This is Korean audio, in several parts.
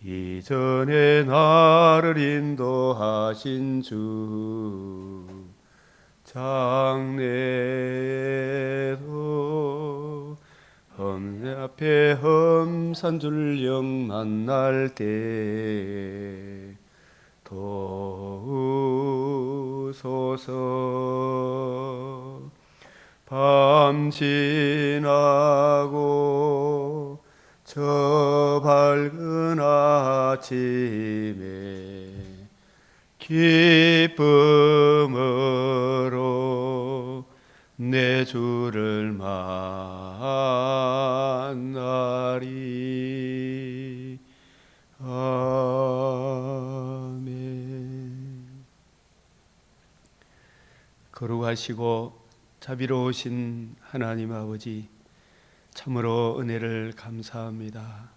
이전에 나를 인도하신 주 장래에도 험내 앞에 험산줄 영 만날 때 도우소서. 밤 지나고 저 밝은 아침에 기쁨으로 내 주를 만나리. 아멘. 거룩하시고 자비로우신 하나님 아버지, 참으로 은혜를 감사합니다.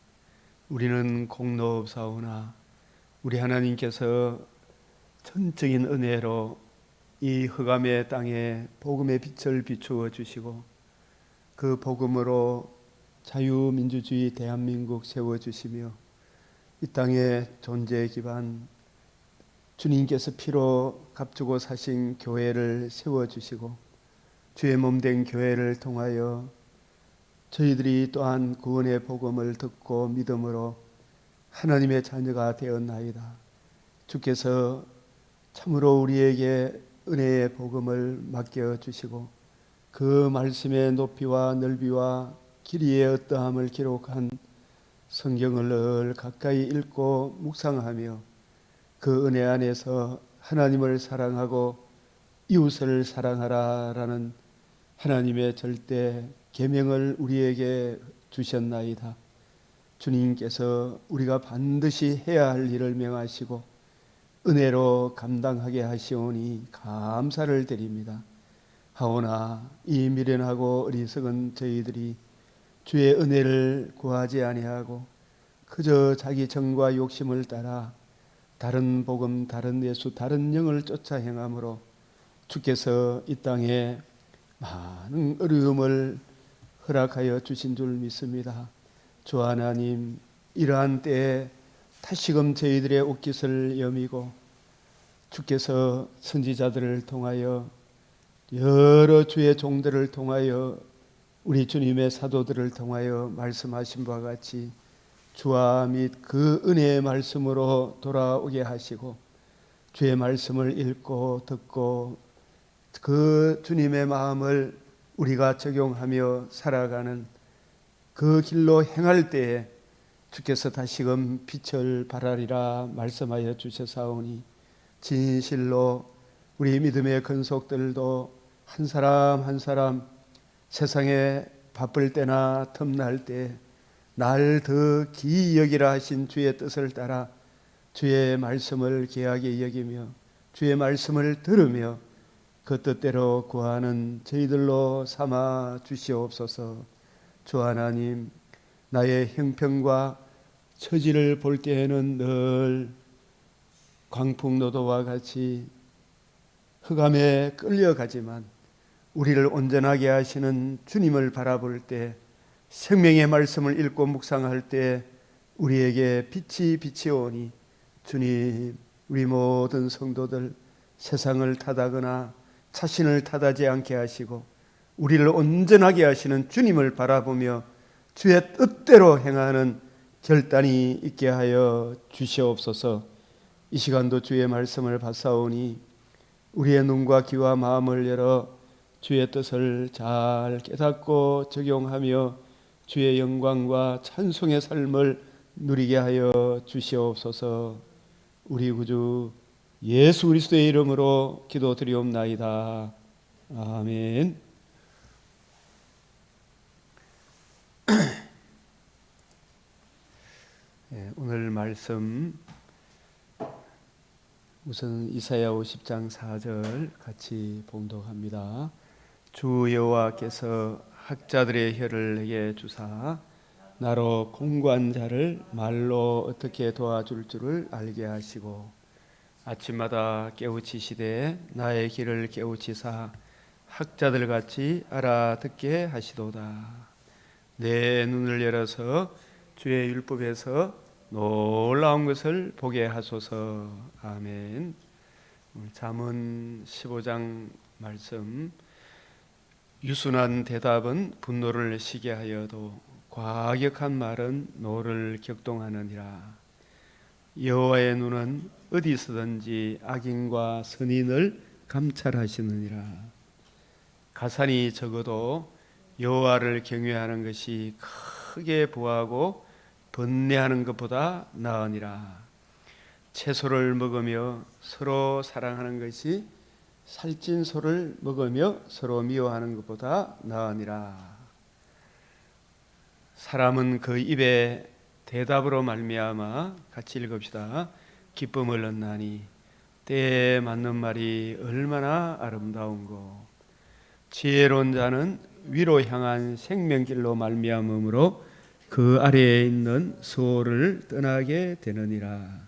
우리는 공로 없사오나 우리 하나님께서 전적인 은혜로 이 흑암의 땅에 복음의 빛을 비추어 주시고 그 복음으로 자유민주주의 대한민국 세워주시며 이 땅의 존재 기반 주님께서 피로 값주고 사신 교회를 세워주시고 주의 몸된 교회를 통하여 저희들이 또한 구원의 복음을 듣고 믿음으로 하나님의 자녀가 되었나이다. 주께서 참으로 우리에게 은혜의 복음을 맡겨주시고 그 말씀의 높이와 넓이와 길이의 어떠함을 기록한 성경을 늘 가까이 읽고 묵상하며 그 은혜 안에서 하나님을 사랑하고 이웃을 사랑하라라는 하나님의 절대 계명을 우리에게 주셨나이다. 주님께서 우리가 반드시 해야 할 일을 명하시고 은혜로 감당하게 하시오니 감사를 드립니다. 하오나 이 미련하고 어리석은 저희들이 주의 은혜를 구하지 아니하고 그저 자기 정과 욕심을 따라 다른 복음, 다른 예수, 다른 영을 쫓아 행함으로 주께서 이 땅에 많은 어려움을 허락하여 주신 줄 믿습니다. 주 하나님, 이러한 때에 다시금 저희들의 옷깃을 여미고 주께서 선지자들을 통하여 여러 주의 종들을 통하여 우리 주님의 사도들을 통하여 말씀하신 바와 같이 주와 및 그 은혜의 말씀으로 돌아오게 하시고 주의 말씀을 읽고 듣고 그 주님의 마음을 우리가 적용하며 살아가는 그 길로 행할 때에 주께서 다시금 빛을 발하리라 말씀하여 주셨사오니 진실로 우리 믿음의 근속들도 한 사람 한 사람 세상에 바쁠 때나 틈날 때 날 더 기이 여기라 하신 주의 뜻을 따라 주의 말씀을 귀하게 여기며 주의 말씀을 들으며 그 뜻대로 구하는 저희들로 삼아 주시옵소서. 주 하나님, 나의 형편과 처지를 볼 때에는 늘 광풍노도와 같이 흑암에 끌려가지만 우리를 온전하게 하시는 주님을 바라볼 때 생명의 말씀을 읽고 묵상할 때 우리에게 빛이 비치오니 주님, 우리 모든 성도들 세상을 탓하거나 자신을 탓하지 않게 하시고 우리를 온전하게 하시는 주님을 바라보며 주의 뜻대로 행하는 결단이 있게 하여 주시옵소서. 이 시간도 주의 말씀을 받사오니 우리의 눈과 귀와 마음을 열어 주의 뜻을 잘 깨닫고 적용하며 주의 영광과 찬송의 삶을 누리게 하여 주시옵소서. 우리 구주 예수 그리스도의 이름으로 기도드리옵나이다. 아멘. 오늘 말씀 우선 이사야 50장 4절 같이 봉독합니다. 주 여호와께서 학자들의 혀를 내게 주사 나로 공고한 자를 말로 어떻게 도와줄 줄을 알게 하시고 아침마다 깨우치시되 나의 길을 깨우치사 학자들같이 알아듣게 하시도다. 내 눈을 열어서 주의 율법에서 놀라운 것을 보게 하소서. 아멘. 잠언 15장 말씀. 유순한 대답은 분노를 시게 하여도 과격한 말은 노를 격동하느니라. 여호와의 눈은 어디서든지 악인과 선인을 감찰하시느니라. 가산이 적어도 여호와를 경외하는 것이 크게 부하고 번뇌하는 것보다 나으니라. 채소를 먹으며 서로 사랑하는 것이 살찐 소를 먹으며 서로 미워하는 것보다 나으니라. 사람은 그 입에 대답으로 말미암아, 같이 읽읍시다. 기쁨을 얻나니 때에 맞는 말이 얼마나 아름다운고. 지혜로운 자는 위로 향한 생명길로 말미암음으로 그 아래에 있는 소를 떠나게 되느니라.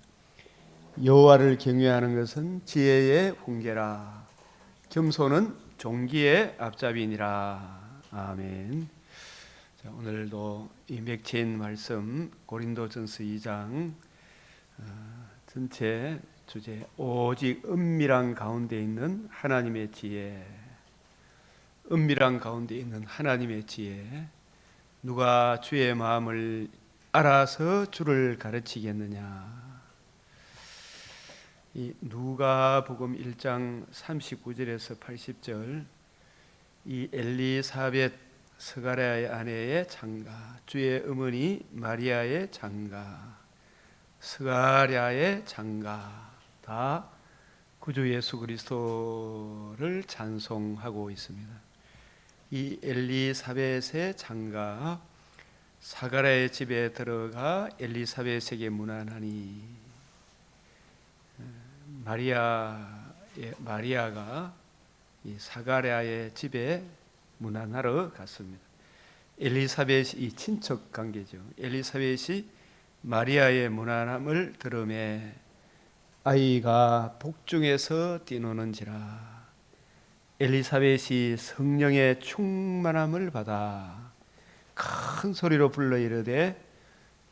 여호와를 경외하는 것은 지혜의 훈계라. 겸손은 종기의 앞잡이니라. 아멘. 자, 오늘도 이 맥체인 말씀 고린도전서 2장 전체 주제, 오직 은밀한 가운데 있는 하나님의 지혜. 은밀한 가운데 있는 하나님의 지혜. 누가 주의 마음을 알아서 주를 가르치겠느냐. 이 누가복음 1장 39절에서 80절, 이 엘리사벳 스가랴의 아내의 장가, 주의 어머니 마리아의 장가, 스가랴의 장가, 다 구주 예수 그리스도를 찬송하고 있습니다. 이 엘리사벳의 장가, 스가랴의 집에 들어가 엘리사벳에게 문안하니, 마리아가 이 스가랴의 집에 문안하러 갔습니다. 엘리사벳이 친척 관계죠. 엘리사벳이 마리아의 문안함을 들음에 아이가 복중에서 뛰노는지라. 엘리사벳이 성령의 충만함을 받아 큰 소리로 불러 이르되,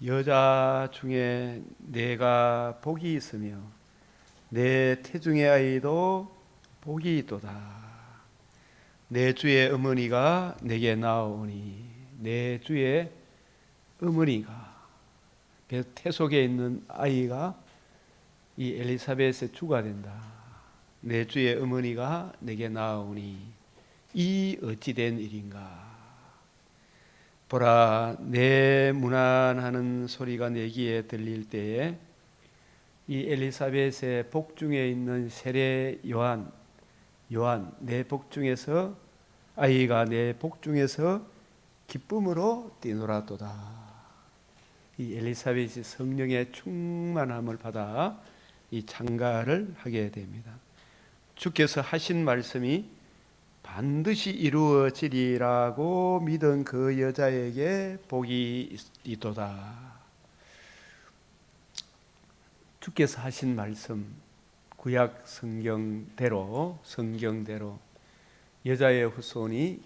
여자 중에 내가 복이 있으며 내 태중의 아이도 복이 있도다. 내 주의 어머니가 내게 나오니. 내 주의 어머니가, 태속에 있는 아이가 이 엘리사벳의 주가 된다. 내 주의 어머니가 내게 나오니 이 어찌된 일인가. 보라, 내 문안하는 소리가 내 귀에 들릴 때에 이 엘리사벳의 복중에 있는 세례 요한, 내 복중에서, 아이가 내 복중에서 기쁨으로 뛰놀았도다. 이 엘리사벳이 성령의 충만함을 받아 이 장가를 하게 됩니다. 주께서 하신 말씀이 반드시 이루어지리라고 믿은 그 여자에게 복이 있도다. 주께서 하신 말씀, 구약 성경대로 여자의 후손이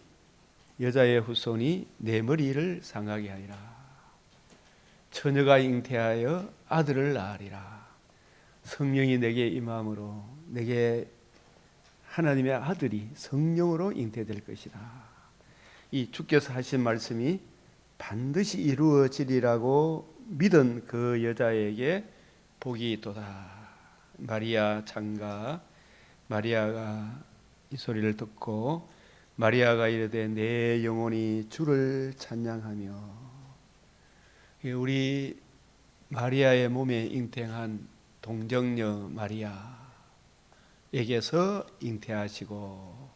내 머리를 상하게 하리라. 처녀가 잉태하여 아들을 낳으리라. 성령이 내게 임함으로 내게 하나님의 아들이 성령으로 잉태될 것이다. 이 주께서 하신 말씀이 반드시 이루어지리라고 믿은 그 여자에게 복이 있도다. 마리아 장가, 마리아가 이 소리를 듣고 마리아가 이르되 내 영혼이 주를 찬양하며. 우리 마리아의 몸에 잉태한 동정녀 마리아에게서 잉태하시고,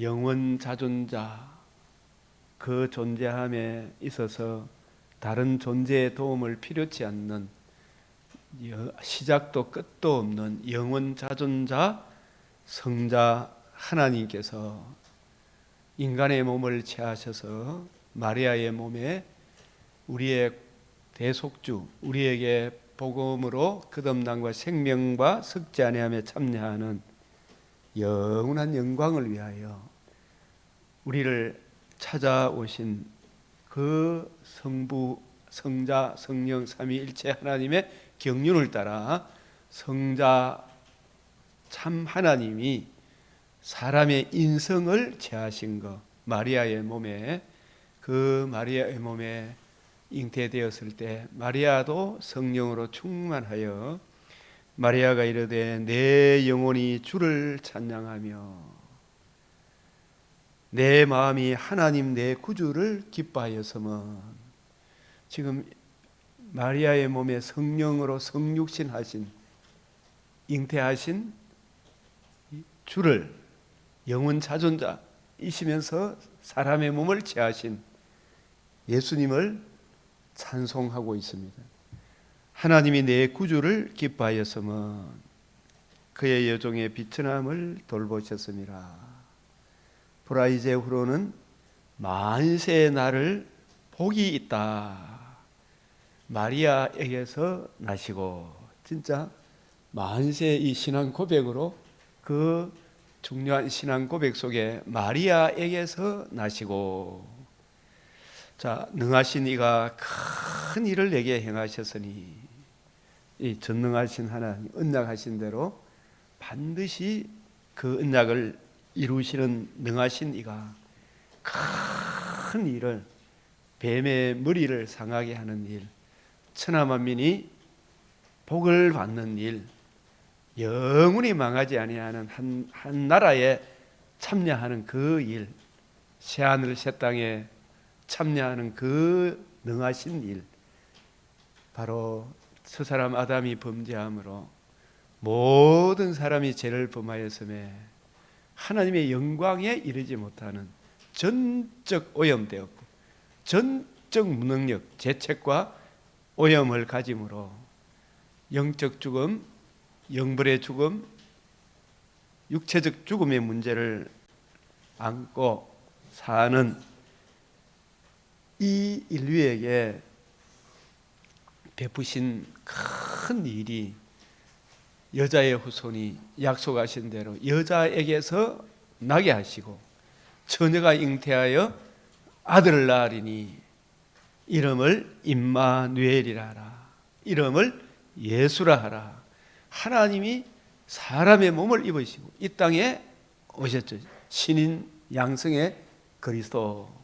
영원 자존자, 그 존재함에 있어서 다른 존재의 도움을 필요치 않는, 시작도 끝도 없는 영원 자존자 성자 하나님께서 인간의 몸을 취하셔서 마리아의 몸에 우리의 대속주, 우리에게 복음으로 거듭남과 생명과 섞지 아니하며 참여하는 영원한 영광을 위하여 우리를 찾아오신 그 성부 성자, 성령, 삼위일체 하나님의 경륜을 따라 성자 참 하나님이 사람의 인성을 취하신 것, 마리아의 몸에, 그 마리아의 몸에 잉태되었을 때 마리아도 성령으로 충만하여 마리아가 이르되 내 영혼이 주를 찬양하며 내 마음이 하나님 내 구주를 기뻐하였으면, 지금 마리아의 몸에 성령으로 성육신 하신, 잉태하신 주를, 영원 자존자이시면서 사람의 몸을 취하신 예수님을 찬송하고 있습니다. 하나님이 내 구주를 기뻐하였으면 그의 여종의 비천함을 돌보셨습니다. 보라 이제 후로는 만세의 날을 복이 있다. 마리아에게서 나시고, 진짜 만세 이 신앙 고백으로, 그 중요한 신앙 고백 속에 마리아에게서 나시고, 자, 능하신 이가 큰 일을 내게 행하셨으니, 이 전능하신 하나님, 언약하신 대로 반드시 그 언약을 이루시는 능하신 이가 큰 일을, 뱀의 머리를 상하게 하는 일, 천하만민이 복을 받는 일, 영원히 망하지 아니하는 한 나라에 참여하는 그 일, 새하늘 새 땅에 참여하는 그 능하신 일, 바로 저 사람 아담이 범죄함으로 모든 사람이 죄를 범하였음에 하나님의 영광에 이르지 못하는 전적 오염되었고 전적 무능력, 죄책과 오염을 가짐으로 영적 죽음, 영벌의 죽음, 육체적 죽음의 문제를 안고 사는 이 인류에게 베푸신 큰 일이, 여자의 후손이 약속하신 대로 여자에게서 나게 하시고 처녀가 잉태하여 아들을 낳으리니 이름을 임마누엘이라 하라. 이름을 예수라 하라. 하나님이 사람의 몸을 입으시고 이 땅에 오셨죠. 신인 양성의 그리스도,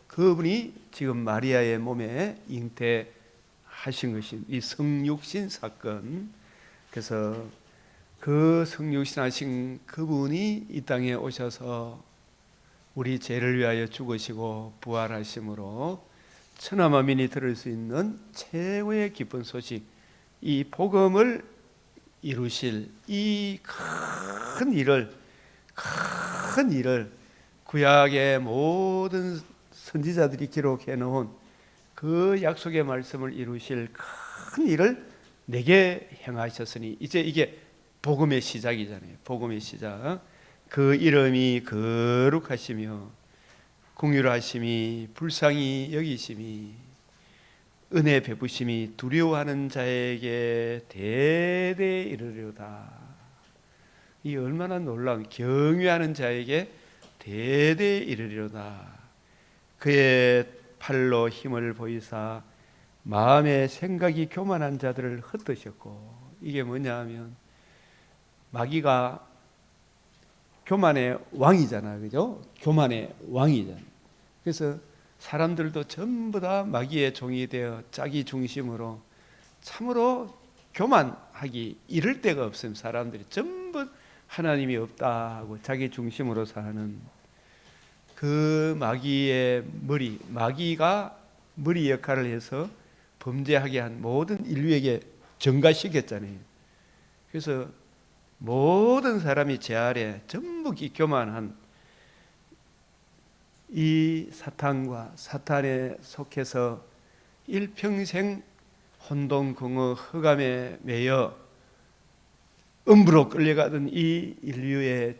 그분이 지금 마리아의 몸에 잉태하신 것인 이 성육신 사건. 그래서 그 성육신하신 그분이 이 땅에 오셔서 우리 죄를 위하여 죽으시고 부활하심으로 천하만민이 들을 수 있는 최고의 기쁜 소식, 이 복음을 이루실 이 큰 일을 구약의 모든 선지자들이 기록해 놓은 그 약속의 말씀을 이루실 큰 일을 내게 행하셨으니, 이제 이게 복음의 시작이잖아요. 복음의 시작. 그 이름이 거룩하시며 긍휼하심이 불쌍히 여기심이 은혜 베푸심이 두려워하는 자에게 대대 이르리로다. 이 얼마나 놀라운, 경외하는 자에게 대대 이르리로다. 그의 팔로 힘을 보이사 마음의 생각이 교만한 자들을 흩으셨고, 이게 뭐냐 하면 마귀가 교만의 왕이잖아, 그죠? 교만의 왕이잖아. 그래서 사람들도 전부 다 마귀의 종이 되어 자기 중심으로 참으로 교만하기 이를 데가 없음. 사람들이 전부 하나님이 없다 하고 자기 중심으로 사는 그 마귀의 머리, 마귀가 머리 역할을 해서 범죄하게 한 모든 인류에게 전가시켰잖아요. 그래서 모든 사람이 죄 아래 전부 교만한 이 사탄과 사탄에 속해서 일평생 혼돈궁어 흑암에 매여 음부로 끌려가던 이 인류의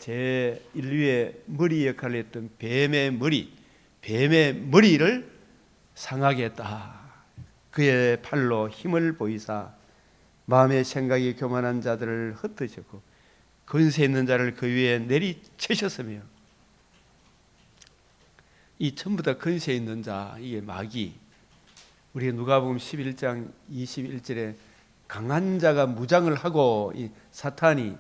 머리 역할을 했던 뱀의 머리를 상하게 했다. 그의 팔로 힘을 보이사 마음의 생각이 교만한 자들을 흩으셨고 권세 있는 자를 그 위에 내리치셨으며, 이 전부 다 권세 있는 자, 이게 마귀, 우리 누가복음 11장 21절에 강한 자가 무장을 하고 이 사탄이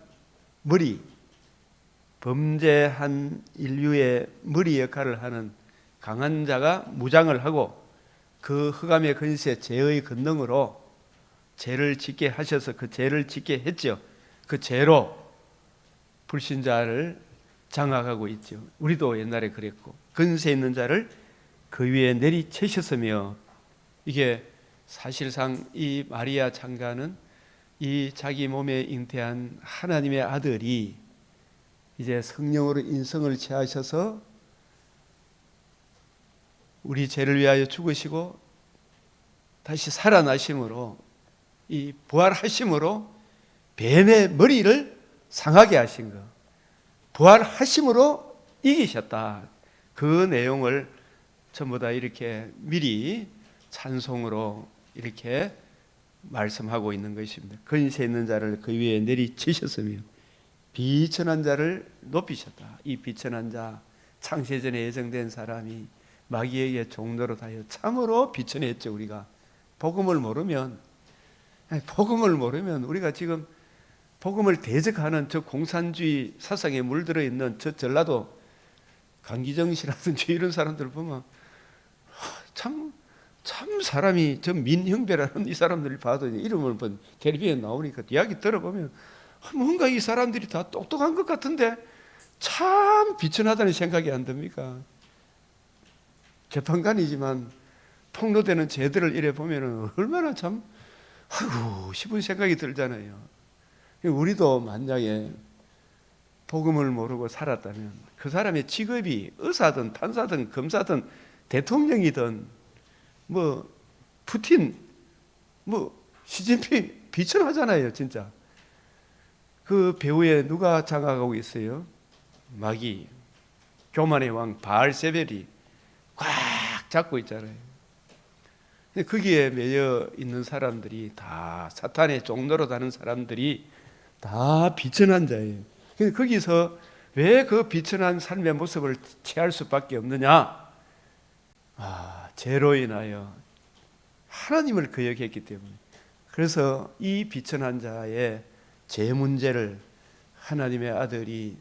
범죄한 인류의 머리 역할을 하는 강한 자가 무장을 하고 그 흑암의 권세 죄의 권능으로 죄를 짓게 하셔서 그 죄를 짓게 했죠. 그 죄로 불신자를 장악하고 있죠. 우리도 옛날에 그랬고 권세 있는 자를 그 위에 내리치셨으며, 이게 사실상 이 마리아 창가는 이 자기 몸에 잉태한 하나님의 아들이 이제 성령으로 인성을 취하셔서 우리 죄를 위하여 죽으시고 다시 살아나심으로, 이 부활하심으로 뱀의 머리를 상하게 하신 것, 부활하심으로 이기셨다. 그 내용을 전부 다 이렇게 미리 찬송으로 이렇게 말씀하고 있는 것입니다. 권세 있는 자를 그 위에 내리치셨으며 비천한 자를 높이셨다. 이 비천한 자, 창세전에 예정된 사람이 마귀에게 종노릇하여 참으로 비천했죠. 우리가 복음을 모르면 우리가 지금 복음을 대적하는 저 공산주의 사상에 물들어 있는 저 전라도 강기정 씨라든지 이런 사람들 보면 참 사람이 저 민형배라는 이 사람들을 봐도 이름을 본 텔레비에 나오니까 이야기 들어보면 뭔가 이 사람들이 다 똑똑한 것 같은데 참 비천하다는 생각이 안 듭니까? 재판관이지만 폭로되는 죄들을 이래 보면 얼마나 참 아이고 싶은 생각이 들잖아요. 우리도 만약에 복음을 모르고 살았다면 그 사람의 직업이 의사든 판사든 검사든 대통령이든 뭐 푸틴 뭐 시진핑 비천하잖아요. 진짜 그 배후에 누가 장악하고 있어요? 마귀, 교만의 왕 바알세벨이 꽉 잡고 있잖아요. 거기에 매여 있는 사람들이 다 사탄의 종노릇하는 사람들이 다 비천한 자예요. 거기서 왜 그 비천한 삶의 모습을 취할 수밖에 없느냐? 죄로 인하여 하나님을 거역했기 때문에. 그래서 이 비천한 자의 죄 문제를 하나님의 아들이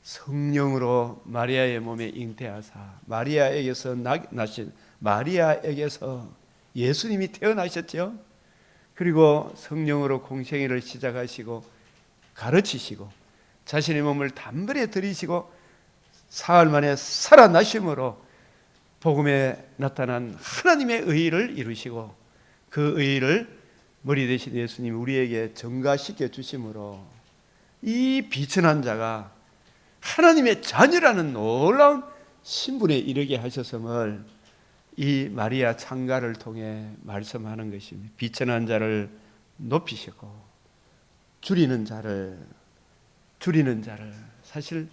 성령으로 마리아의 몸에 잉태하사 마리아에게서 나신 마리아에게서 예수님이 태어나셨죠. 그리고 성령으로 공생애를 시작하시고 가르치시고 자신의 몸을 단번에 들이시고 사흘 만에 살아나심으로 복음에 나타난 하나님의 의를 이루시고 그 의를 머리 대신 예수님이 우리에게 전가시켜 주심으로 이 비천한 자가 하나님의 자녀라는 놀라운 신분에 이르게 하셨음을 이 마리아 창가를 통해 말씀하는 것입니다. 비천한 자를 높이시고 줄이는 자를 사실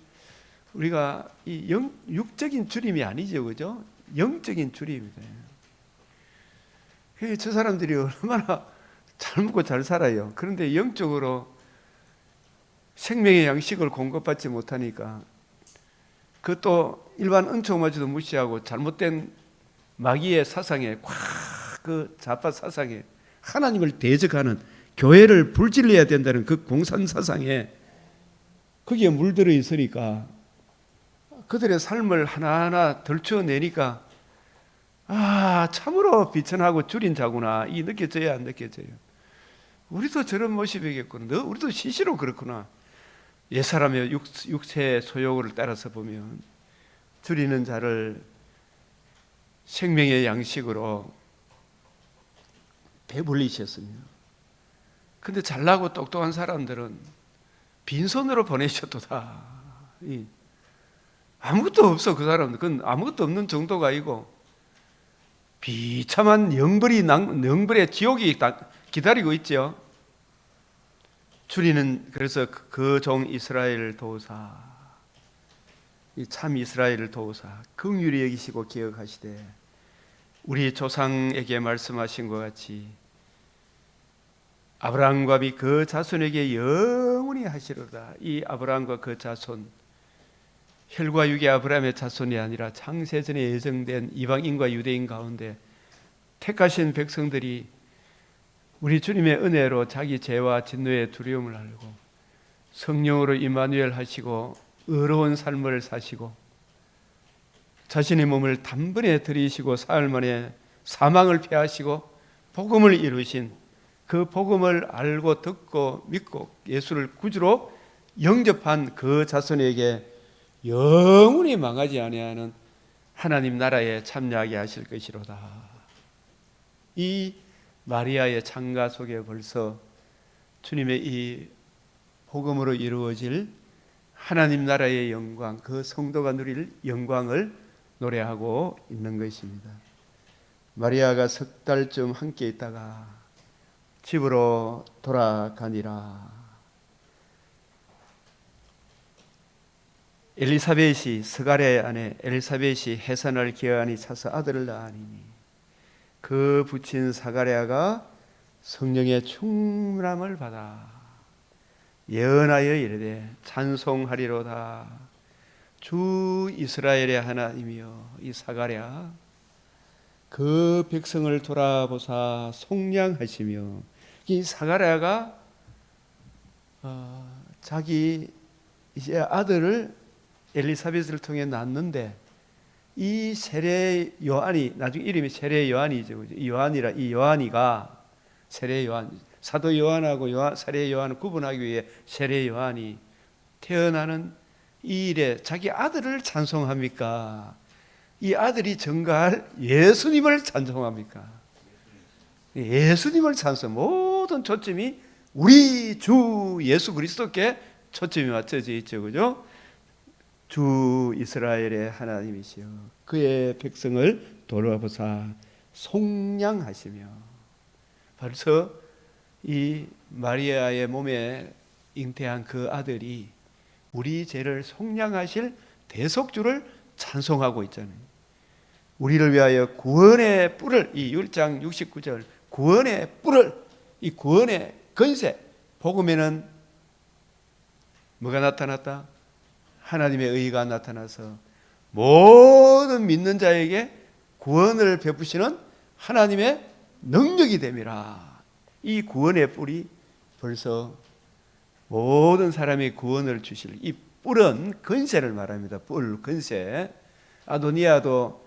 우리가 이 육적인 줄임이 아니죠, 그죠? 영적인 줄임입니다. 저 사람들이 얼마나 잘 먹고 잘 살아요. 그런데 영적으로 생명의 양식을 공급받지 못하니까 그것도 일반 은총마저도 무시하고 잘못된 마귀의 사상에 그 좌파 사상에 하나님을 대적하는 교회를 불질러야 된다는 그 공산 사상에 거기에 물들어 있으니까 그들의 삶을 하나하나 덜쳐내니까 참으로 비천하고 줄인 자구나 이 느껴져야 안 느껴져요? 우리도 저런 모습이겠구나. 우리도 시시로 그렇구나. 옛사람의 육체 소욕을 따라서 보면 줄이는 자를 생명의 양식으로 배불리셨으며, 근데 잘나고 똑똑한 사람들은 빈손으로 보내셨도다. 아무것도 없어. 그 사람들 그건 아무것도 없는 정도가 아니고 비참한 영벌의 지옥이 기다리고 있죠. 그래서 그 종 이스라엘을 도우사, 이 참 이스라엘을 도우사 긍휼히 여기시고 기억하시되 우리 조상에게 말씀하신 것 같이 아브라함과 그 자손에게 영원히 하시리로다. 이 아브라함과 그 자손, 혈과 육의 아브라함의 자손이 아니라 창세전에 예정된 이방인과 유대인 가운데 택하신 백성들이 우리 주님의 은혜로 자기 죄와 진노의 두려움을 알고 성령으로 임마누엘 하시고 의로운 삶을 사시고 자신의 몸을 단번에 들이시고 사흘 만에 사망을 패하시고 복음을 이루신 그 복음을 알고 듣고 믿고 예수를 구주로 영접한 그 자손에게 영원히 망하지 아니하는 하나님 나라에 참여하게 하실 것이로다. 이 마리아의 창가 속에 벌써 주님의 이 복음으로 이루어질 하나님 나라의 영광, 그 성도가 누릴 영광을 노래하고 있는 것입니다. 마리아가 석 달쯤 함께 있다가 집으로 돌아가니라. 엘리사벳이 스가랴의 아내 엘리사벳이 해산을 기어하니 차서 아들을 낳으니 그 부친 스가랴가 성령의 충만함을 받아 예언하여 이르되 찬송하리로다. 주 이스라엘의 하나님이여, 이 스가랴 그 백성을 돌아보사 속량하시며, 이 스가랴가 자기 이제 아들을 엘리사벳을 통해 낳는데 이 세례 요한이 나중에 이름이 세례 요한이죠. 이 요한이가 세례 요한, 사도 요한하고 세례 요한을 구분하기 위해 세례 요한이 태어나는 이 일에 자기 아들을 찬송합니까? 이 아들이 전가할 예수님을 찬송합니까? 예수님을 찬송, 모든 초점이 우리 주 예수 그리스도께 초점이 맞춰져 있죠, 그죠? 주 이스라엘의 하나님이시여 그의 백성을 돌아보사 속량하시며. 벌써 이 마리아의 몸에 잉태한 그 아들이 우리 죄를 속량하실 대속주를 찬송하고 있잖아요. 우리를 위하여 구원의 뿔을, 이 1장 69절 구원의 뿔을, 이 구원의 건세, 복음에는 뭐가 나타났다? 하나님의 의가 나타나서 모든 믿는 자에게 구원을 베푸시는 하나님의 능력이 됨이라. 이 구원의 뿔이 벌써 모든 사람이 구원을 주실 이 뿔은 건세를 말합니다. 뿔, 건세. 아도니아도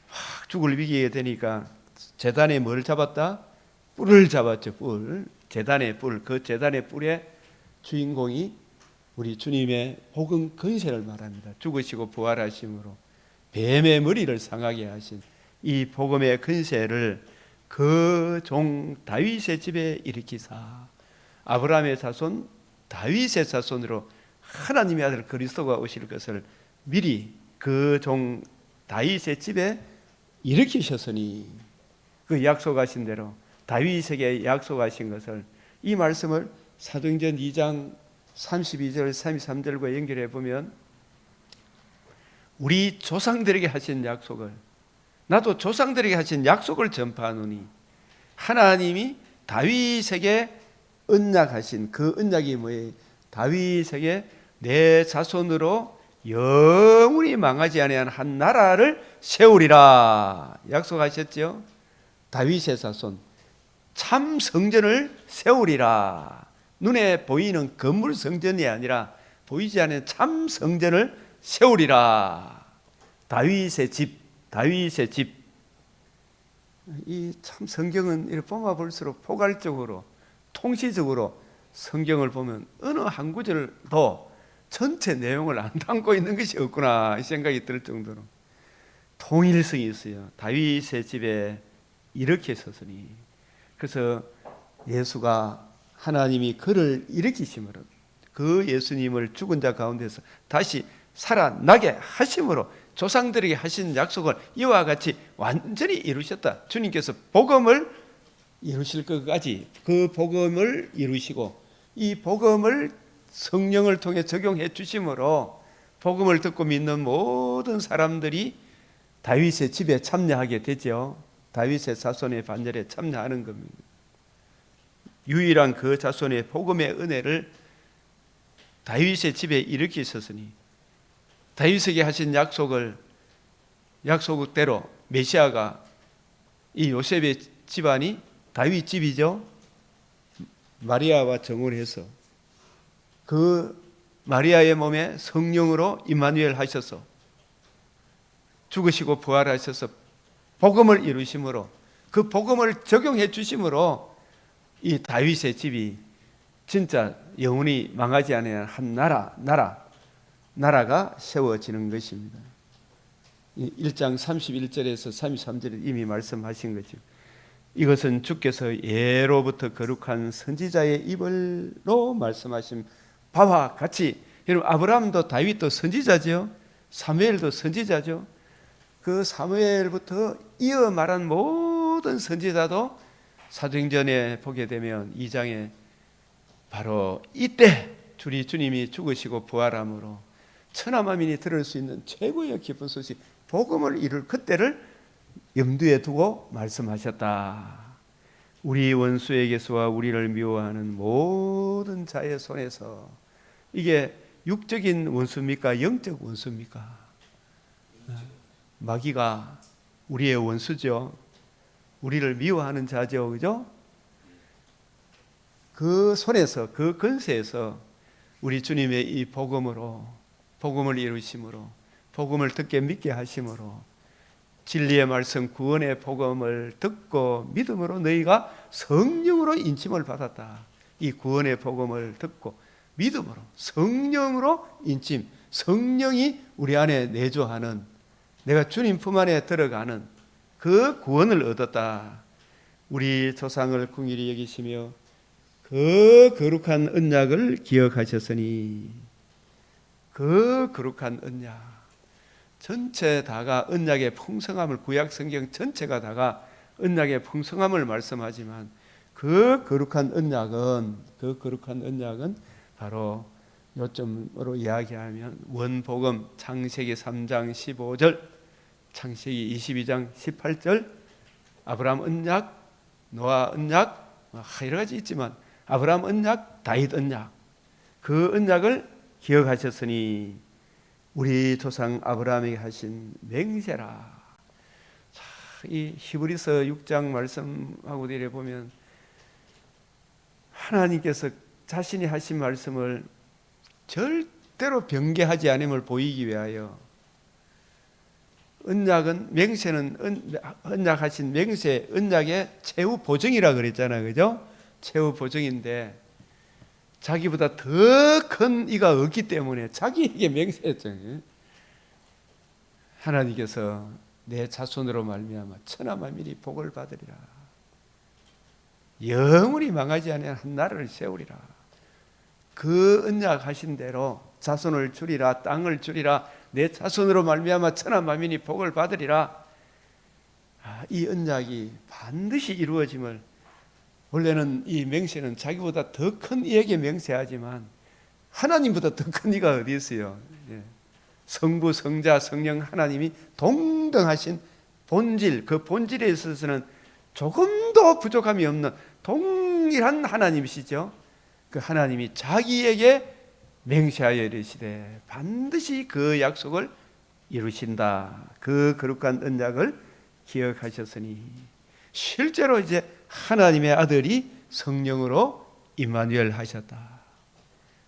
확 죽을 위기에 되니까 제단에 뭘 잡았다? 뿔을 잡았죠. 뿔. 제단의 뿔. 그 제단의 뿔의 주인공이 우리 주님의 복음 건세를 말합니다. 죽으시고 부활하심으로 뱀의 머리를 상하게 하신 이 복음의 건세를 그 종 다윗의 집에 일으키사 아브라함의 자손 다윗의 자손으로 하나님의 아들 그리스도가 오실 것을 미리 그 종 다윗의 집에 일으키셨으니, 그 약속하신 대로 다윗에게 약속하신 것을, 이 말씀을 사도행전 2장 32절 33절과 연결해 보면 우리 조상들에게 하신 약속을, 나도 조상들에게 하신 약속을 전파하노니 하나님이 다윗에게 언약하신 그 언약이 뭐예요? 다윗에게 내 자손으로 영원히 망하지 아니한 한 나라를 세우리라 약속하셨죠. 다윗의 자손 참 성전을 세우리라. 눈에 보이는 건물 성전이 아니라 보이지 않는 참 성전을 세우리라. 다윗의 집, 다윗의 집. 이 참 성경은 이렇게 보면 볼수록 포괄적으로 통시적으로 성경을 보면 어느 한 구절도 전체 내용을 안 담고 있는 것이 없구나 이 생각이 들 정도로 통일성이 있어요. 다윗의 집에 이렇게 섰으니, 그래서 예수가 하나님이 그를 일으키심으로 그 예수님을 죽은 자 가운데서 다시 살아나게 하심으로 조상들에게 하신 약속을 이와 같이 완전히 이루셨다. 주님께서 복음을 이루실 것까지 그 복음을 이루시고 이 복음을 성령을 통해 적용해 주심으로 복음을 듣고 믿는 모든 사람들이 다윗의 집에 참여하게 되죠. 다윗의 자손의 반열에 참여하는 겁니다. 유일한 그 자손의 복음의 은혜를 다윗의 집에 일으키셨으니 다윗에게 하신 약속대로 메시아가 이 요셉의 집안이 다윗 집이죠. 마리아와 정혼해서 그 마리아의 몸에 성령으로 임마누엘 하셔서 죽으시고 부활하셔서 복음을 이루심으로, 그 복음을 적용해 주심으로 이 다윗의 집이 진짜 영원히 망하지 않는 한 나라가 세워지는 것입니다. 1장 31절에서 33절에 이미 말씀하신 거죠. 이것은 주께서 예로부터 거룩한 선지자의 입으로 말씀하신 바와 같이, 여러분 아브라함도 다윗도 선지자죠. 사무엘도 선지자죠. 그 사무엘부터 이어 말한 모든 선지자도 사도행전에 보게 되면 2장에 바로 이때 주님이 죽으시고 부활함으로 천하만민이 들을 수 있는 최고의 기쁜 소식, 복음을 이룰 그때를 염두에 두고 말씀하셨다. 우리 원수에게서와 우리를 미워하는 모든 자의 손에서, 이게 육적인 원수입니까? 영적 원수입니까? 마귀가 우리의 원수죠. 우리를 미워하는 자죠. 그죠? 그 손에서, 그 권세에서 우리 주님의 이 복음으로, 복음을 이루심으로, 복음을 듣게 믿게 하심으로, 진리의 말씀 구원의 복음을 듣고 믿음으로 너희가 성령으로 인침을 받았다. 이 구원의 복음을 듣고 믿음으로 성령으로 인침, 성령이 우리 안에 내주하는, 내가 주님 품 안에 들어가는 그 구원을 얻었다. 우리 조상을 긍휼히 여기시며 그 거룩한 언약을 기억하셨으니, 그 거룩한 언약 전체 다가 언약의 풍성함을, 구약 성경 전체가 다가 언약의 풍성함을 말씀하지만 그 거룩한 언약은 바로 요점으로 이야기하면 원복음 창세기 3장 15절, 창세기 22장 18절, 아브라함 언약, 노아 언약, 여러 가지 있지만 아브라함 언약, 다윗 언약, 그 언약을 기억하셨으니 우리 조상 아브라함에게 하신 맹세라. 이 히브리서 6장 말씀하고 내려 보면 하나님께서 자신이 하신 말씀을 절대로 변개하지 않음을 보이기 위하여, 언약은, 맹세는 언약하신 맹세, 언약의 최후 보증이라 그랬잖아요. 그죠? 최후 보증인데 자기보다 더 큰 이가 없기 때문에 자기에게 맹세했죠. 하나님께서 내 자손으로 말미암아 천하만민이 복을 받으리라. 영원히 망하지 않는 한 나라를 세우리라. 그 언약하신 대로 자손을 주리라, 땅을 주리라, 내 자손으로 말미암아 천하만민이 복을 받으리라. 이 언약이 반드시 이루어짐을, 원래는 이 맹세는 자기보다 더 큰 이에게 맹세하지만 하나님보다 더 큰 이가 어디 있어요? 성부, 성자, 성령 하나님이 동등하신 본질, 그 본질에 있어서는 조금도 부족함이 없는 동일한 하나님이시죠. 그 하나님이 자기에게 맹세하여 이르시되 반드시 그 약속을 이루신다. 그 거룩한 언약을 기억하셨으니, 실제로 이제 하나님의 아들이 성령으로 임마누엘 하셨다.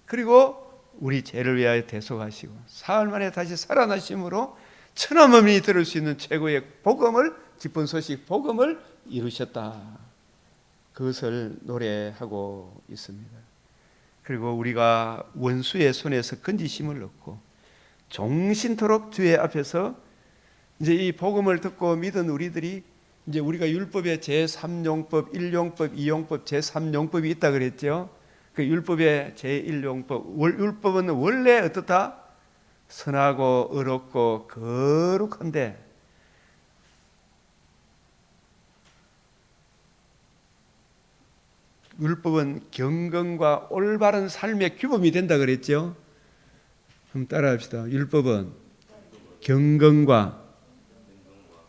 그리고 우리 죄를 위하여 대속하시고 사흘 만에 다시 살아나심으로 천하만민이 들을 수 있는 최고의 복음을, 기쁜 소식 복음을 이루셨다. 그것을 노래하고 있습니다. 그리고 우리가 원수의 손에서 건지심을 얻고 종신토록 주의 앞에서, 이제 이 복음을 듣고 믿은 우리들이, 이제 우리가 율법의 제3용법, 1용법, 2용법, 제3용법이 있다 그랬죠. 그 율법의 제1용법, 율법은 원래 어떻다? 선하고 의롭고 거룩한데, 율법은 경건과 올바른 삶의 규범이 된다 그랬죠. 한번 따라합시다. 율법은 경건과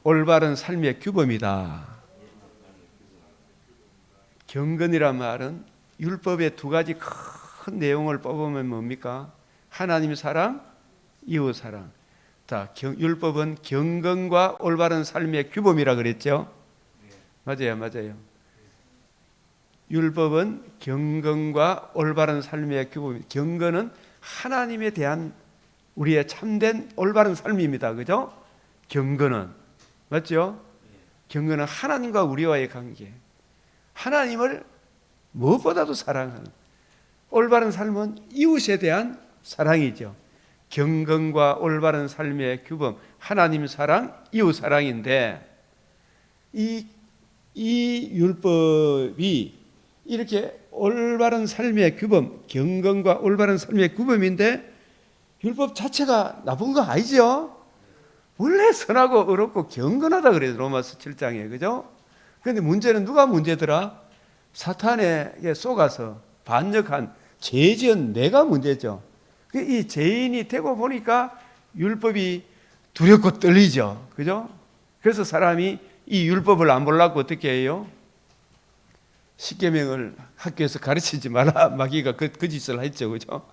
올바른 삶의 규범이다. 경건이란 말은 율법의 두 가지 큰 내용을 뽑으면 뭡니까? 하나님 사랑, 이웃 사랑. 자, 율법은 경건과 올바른 삶의 규범이라 그랬죠. 맞아요. 율법은 경건과 올바른 삶의 규범. 경건은 하나님에 대한 우리의 참된 올바른 삶입니다. 그죠? 경건은 맞죠? 경건은 하나님과 우리와의 관계. 하나님을 무엇보다도 사랑하는 올바른 삶은 이웃에 대한 사랑이죠. 경건과 올바른 삶의 규범, 하나님 사랑, 이웃 사랑인데 이 율법이 이렇게 올바른 삶의 규범, 경건과 올바른 삶의 규범인데 율법 자체가 나쁜 거 아니죠? 원래 선하고 의롭고 경건하다 그래요. 로마서 7장에. 그죠? 그런데 문제는 누가 문제더라? 사탄에게 속아서 반역한 죄 지은 내가 문제죠. 이 죄인이 되고 보니까 율법이 두렵고 떨리죠. 그죠? 그래서 사람이 이 율법을 안 보려고 어떻게 해요? 십계명을 학교에서 가르치지 마라. 마귀가 그 짓을 했죠. 그죠?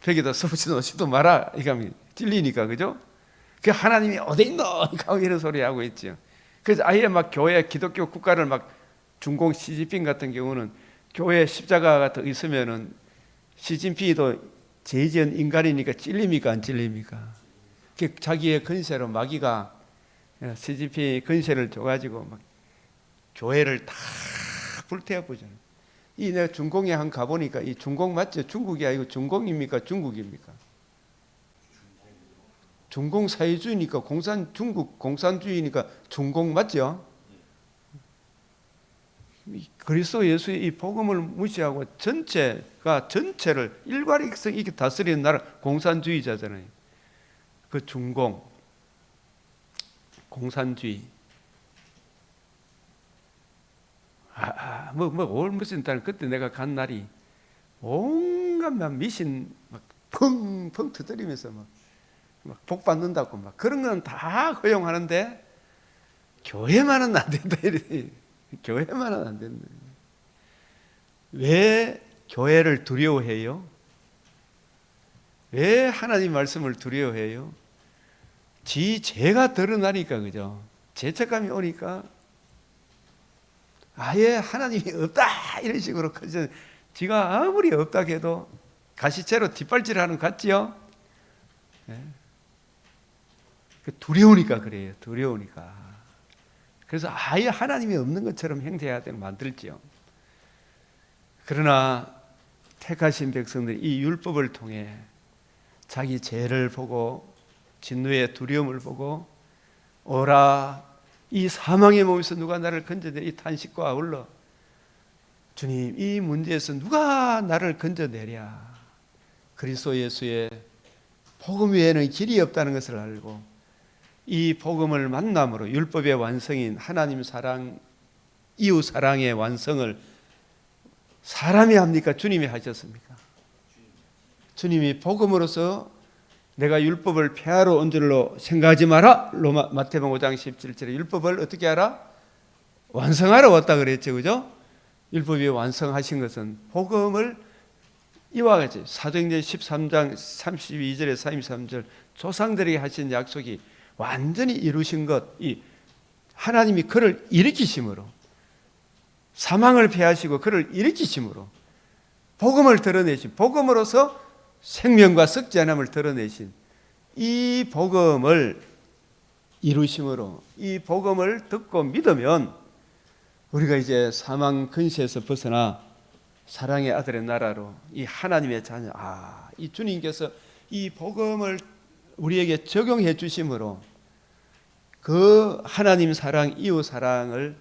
벽에다 써붙이도 마라. 이거 찔리니까. 그죠? 그 하나님이 어디 있노? 이런 소리 하고 있죠. 그래서 아예 막 교회 기독교 국가를 막 중공 시진핑 같은 경우는 교회 십자가가 더 있으면은 시진핑도 죄 지은 인간이니까 찔립니까? 안 찔립니까? 자기의 건세로 마귀가 시진핑 건세를 줘가지고 막 교회를 다 불태워 보잖아요. 내가 중공에 한 가보니까 이 중공 맞죠? 중국이 아니고 중공입니까? 중국입니까? 중공 사회주의니까 중국 공산주의니까 중공 맞죠? 그리스도 예수의 이 복음을 무시하고 전체를 일괄익성 이렇게 다스리는 나라 공산주의자잖아요. 그 중공 공산주의. 무슨 달 그때 내가 간 날이 온갖 미신 막 펑펑 터뜨리면서 막 복 받는다고 막 그런 건 다 허용하는데 교회만은 안 된다 이래. 교회만은 안 된다. 왜 교회를 두려워해요? 왜 하나님 말씀을 두려워해요? 지 죄가 드러나니까. 그죠? 죄책감이 오니까 아예 하나님이 없다 이런 식으로 지가 아무리 없다 해도 가시채로 뒷발질하는 것 같지요? 네. 두려우니까 그래요. 두려우니까. 그래서 아예 하나님이 없는 것처럼 행세해야 되는 만들지요. 그러나 택하신 백성들이 이 율법을 통해 자기 죄를 보고 진노의 두려움을 보고 오라 이 사망의 몸에서 누가 나를 건져내 이 탄식과 아울러 주님 이 문제에서 누가 나를 건져내랴. 그리스도 예수의 복음 외에는 길이 없다는 것을 알고 이 복음을 만남으로 율법의 완성인 하나님 사랑, 이웃 사랑의 완성을 사람이 합니까? 주님이 하셨습니까? 주님이 복음으로서 내가 율법을 폐하러 온 줄로 생각하지 마라. 마태복음 5장 17절에 율법을 어떻게 하라? 완성하러 왔다 그랬죠. 그죠? 율법이 완성하신 것은 복음을 이와 같이 사도행전 13장 32절에 33절 조상들에게 하신 약속이 완전히 이루신 것, 이 하나님이 그를 일으키심으로 사망을 패하시고 그를 일으키심으로 복음을 드러내신 복음으로서 생명과 썩지 않음을 드러내신 이 복음을 이루심으로 이 복음을 듣고 믿으면 우리가 이제 사망 근세에서 벗어나 사랑의 아들의 나라로 이 하나님의 자녀 이 주님께서 이 복음을 우리에게 적용해 주심으로 그 하나님 사랑, 이웃 사랑을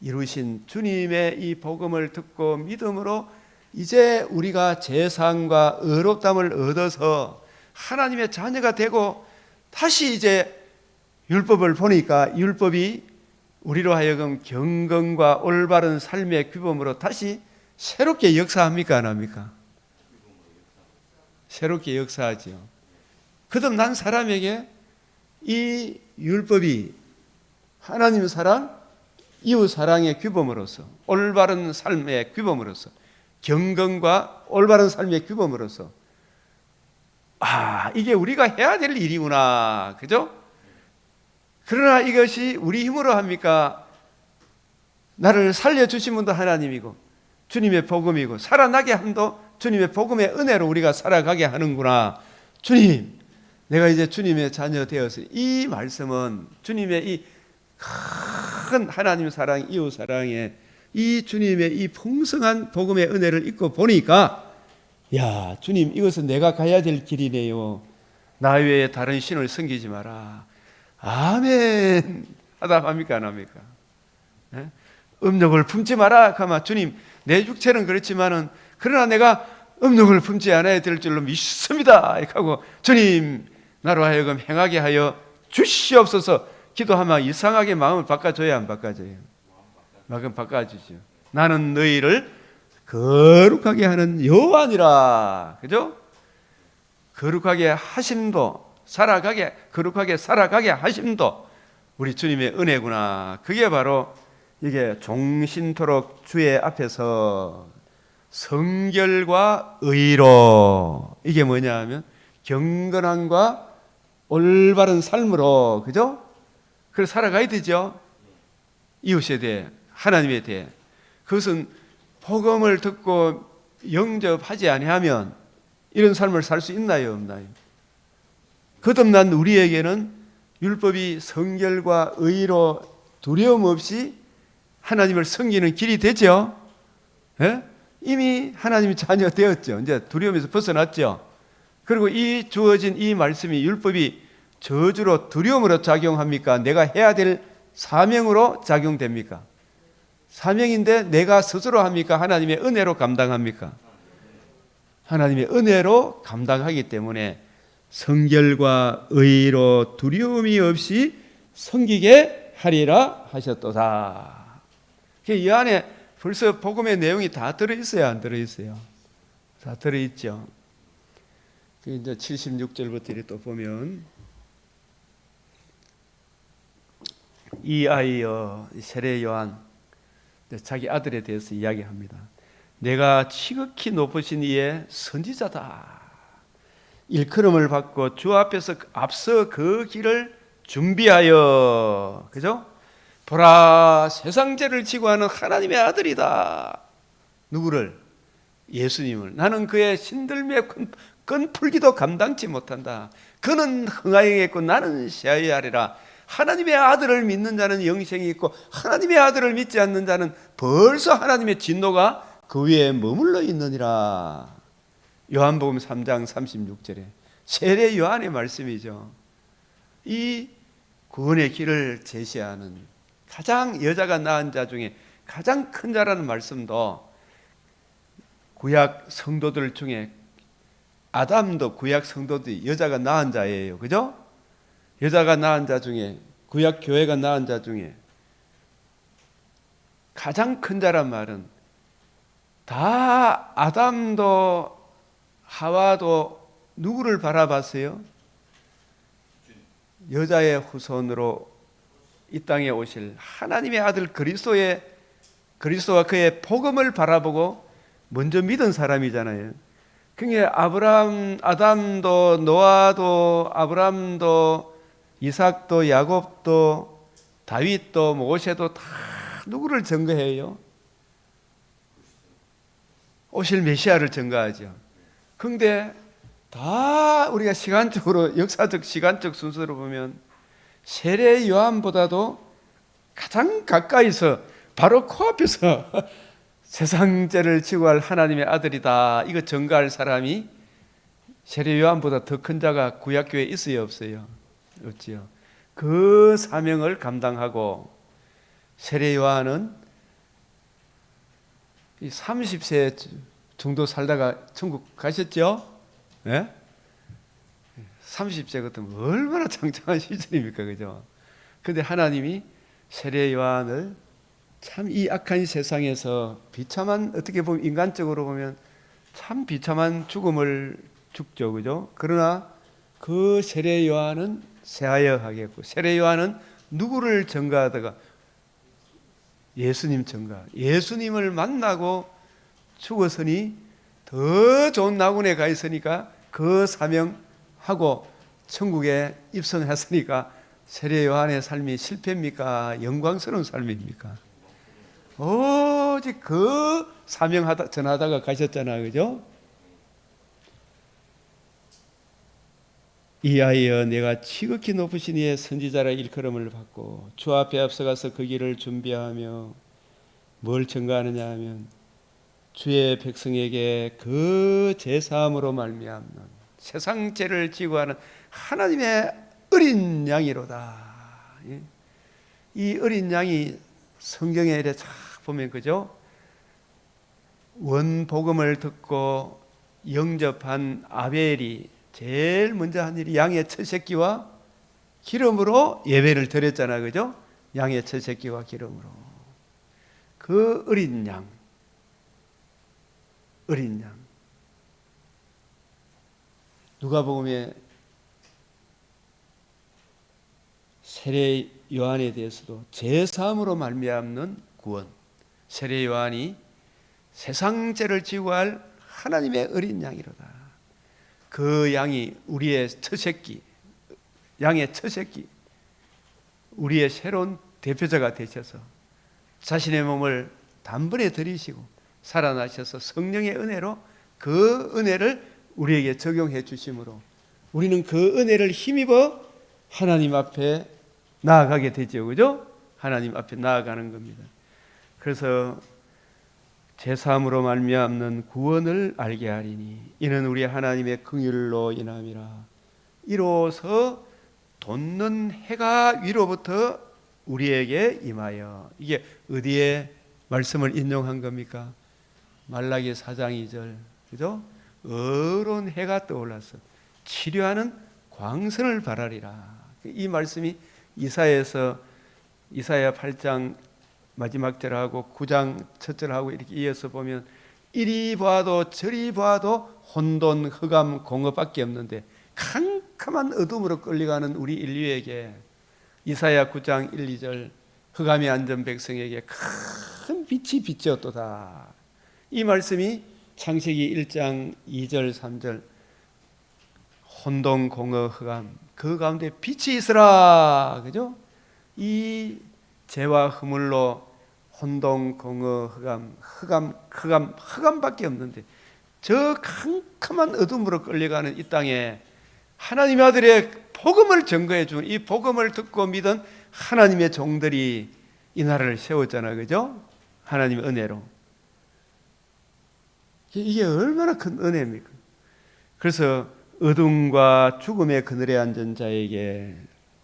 이루신 주님의 이 복음을 듣고 믿음으로 이제 우리가 제상과 의롭담을 얻어서 하나님의 자녀가 되고 다시 이제 율법을 보니까 율법이 우리로 하여금 경건과 올바른 삶의 규범으로 다시 새롭게 역사합니까? 안 합니까? 새롭게 역사하지요. 거듭난 사람에게 이 율법이 하나님 사랑, 이웃 사랑의 규범으로서 올바른 삶의 규범으로서 경건과 올바른 삶의 규범으로서 이게 우리가 해야 될 일이구나. 그죠? 그러나 이것이 우리 힘으로 합니까? 나를 살려주신 분도 하나님이고 주님의 복음이고 살아나게 함도 주님의 복음의 은혜로 우리가 살아가게 하는구나. 주님, 내가 이제 주님의 자녀 되었으니, 이 말씀은 주님의 이 큰 하나님 사랑, 이웃 사랑에 이 주님의 이 풍성한 복음의 은혜를 잊고 보니까, 야, 주님, 이것은 내가 가야 될 길이네요. 나 외에 다른 신을 섬기지 마라. 아멘. 하다 합니까, 안 합니까? 네? 음욕을 품지 마라. 가마, 주님, 내 육체는 그렇지만은 그러나 내가 음욕을 품지 않아야 될 줄로 믿습니다. 하고 주님, 나로 하여금 행하게 하여 주시옵소서. 기도하면 이상하게 마음을 바꿔줘야 안 바꿔줘요? 마음 바꿔주죠. 나는 너희를 거룩하게 하는 여호와니라. 그죠? 거룩하게 하심도, 거룩하게 살아가게 하심도 우리 주님의 은혜구나. 그게 바로 이게 종신토록 주의 앞에서 성결과 의로, 이게 뭐냐 하면 경건함과 올바른 삶으로, 그죠? 그래서 살아가야 되죠. 이웃에 대해, 하나님에 대해. 그것은 복음을 듣고 영접하지 아니하면 이런 삶을 살 수 있나요, 없나요? 거듭난 우리에게는 율법이 성결과 의로 두려움 없이 하나님을 섬기는 길이 되죠. 예? 이미 하나님이 자녀 되었죠. 이제 두려움에서 벗어났죠. 그리고 이 주어진 이 말씀이, 율법이 저주로 두려움으로 작용합니까? 내가 해야 될 사명으로 작용됩니까? 사명인데 내가 스스로 합니까? 하나님의 은혜로 감당합니까? 하나님의 은혜로 감당하기 때문에 성결과 의로 두려움이 없이 섬기게 하리라 하셨도다. 이 안에 벌써 복음의 내용이 다 들어있어요, 안 들어있어요? 다 들어있죠. 이제 76절부터 또 보면, 이 아이여, 세례 요한 자기 아들에 대해서 이야기합니다. 내가 지극히 높으신 이의 선지자다. 일컬음을 받고 주 앞에서 앞서 그 길을 준비하여, 그죠? 보라, 세상 죄를 지고 하는 하나님의 아들이다. 누구를? 예수님을. 나는 그의 신들매 끈 풀기도 감당치 못한다. 그는 흥하여겠고 나는 쇠하여하리라. 하나님의 아들을 믿는 자는 영생이 있고 하나님의 아들을 믿지 않는 자는 벌써 하나님의 진노가 그 위에 머물러 있느니라. 요한복음 3장 36절에 세례 요한의 말씀이죠. 이 구원의 길을 제시하는 가장 여자가 낳은 자 중에 가장 큰 자라는 말씀도 구약 성도들 중에 아담도 구약 성도들이 여자가 낳은 자예요. 그죠? 여자가 낳은 자 중에, 구약 교회가 낳은 자 중에 가장 큰 자란 말은 다 아담도 하와도 누구를 바라봤어요? 여자의 후손으로 이 땅에 오실 하나님의 아들 그리스도와 그의 복음을 바라보고 먼저 믿은 사람이잖아요. 그러니까 아담도 노아도 아브람도 이삭도 야곱도 다윗도 모세도 다 누구를 증거해요? 오실 메시아를 증거하죠. 그런데 다 우리가 시간적으로, 역사적 시간적 순서로 보면 세례 요한보다도 가장 가까이서 바로 코앞에서 세상 죄를 지고 할 하나님의 아들이다, 이거 증거할 사람이 세례 요한보다 더 큰 자가 구약교회에 있어요, 없어요? 없지요. 그 사명을 감당하고 세례 요한은 30세 정도 살다가 천국 가셨죠? 네? 30세 같으면 얼마나 장창한 시절입니까, 그죠? 근데 하나님이 세례 요한을 참 이 악한 세상에서 비참한, 어떻게 보면 인간적으로 보면 참 비참한 죽음을 죽죠, 그죠? 그러나 그 세례 요한은 새하여 하겠고, 세례 요한은 누구를 증거하다가 예수님 증거, 예수님을 만나고 죽었으니 더 좋은 낙원에 가 있으니까 그 사명하고 천국에 입성했으니까 세례 요한의 삶이 실패입니까? 영광스러운 삶입니까? 오직 그 사명하다 전하다가 가셨잖아, 그죠? 이하여 내가 지극히 높으신 이의 선지자라 일컬음을 받고 주 앞에 앞서가서 그 길을 준비하며 뭘 증거하느냐 하면 주의 백성에게 그 제사함으로 말미암는 세상 죄를 지고 하는 하나님의 어린 양이로다. 이 어린 양이 성경에 이렇게 쫙 보면 그죠? 원복음을 듣고 영접한 아벨이 제일 먼저 한 일이 양의 첫 새끼와 기름으로 예배를 드렸잖아요, 그죠? 양의 첫 새끼와 기름으로. 그 어린 양, 어린 양. 누가복음에 세례 요한에 대해서도 제사함으로 말미암는 구원. 세례 요한이 세상 죄를 지고 할 하나님의 어린 양이로다. 그 양이 우리의 첫 새끼, 양의 첫 새끼, 우리의 새로운 대표자가 되셔서 자신의 몸을 단번에 들이시고 살아나셔서 성령의 은혜로 그 은혜를 우리에게 적용해 주심으로 우리는 그 은혜를 힘입어 하나님 앞에 나아가게 되죠, 그죠? 하나님 앞에 나아가는 겁니다. 그래서 제사함으로 말미암는 구원을 알게 하리니 이는 우리 하나님의 긍휼로 인함이라. 이로써 돋는 해가 위로부터 우리에게 임하여. 이게 어디에 말씀을 인용한 겁니까? 말라기 4장 2절, 그죠? 어두운 해가 떠올라서 치료하는 광선을 바라리라. 이 말씀이 이사야에서 이사야 8장 마지막 절하고 9장 첫 절하고 이렇게 이어서 보면 이리 봐도 저리 봐도 혼돈, 흑암, 공허밖에 없는데 캄캄한 어둠으로 끌려가는 우리 인류에게 이사야 9장 1, 2절 흑암이 앉은 백성에게 큰 빛이 비치었도다. 이 말씀이 창세기 1장 2절 3절 혼돈, 공허, 흑암 그 가운데 빛이 있으라, 그죠? 이 죄와 허물로 혼동, 공허, 흑암밖에 없는데 저 캄캄한 어둠으로 끌려가는 이 땅에 하나님의 아들의 복음을 증거해 준 이 복음을 듣고 믿은 하나님의 종들이 이 나라를 세웠잖아요, 그죠? 하나님의 은혜로. 이게 얼마나 큰 은혜입니까? 그래서 어둠과 죽음의 그늘에 앉은 자에게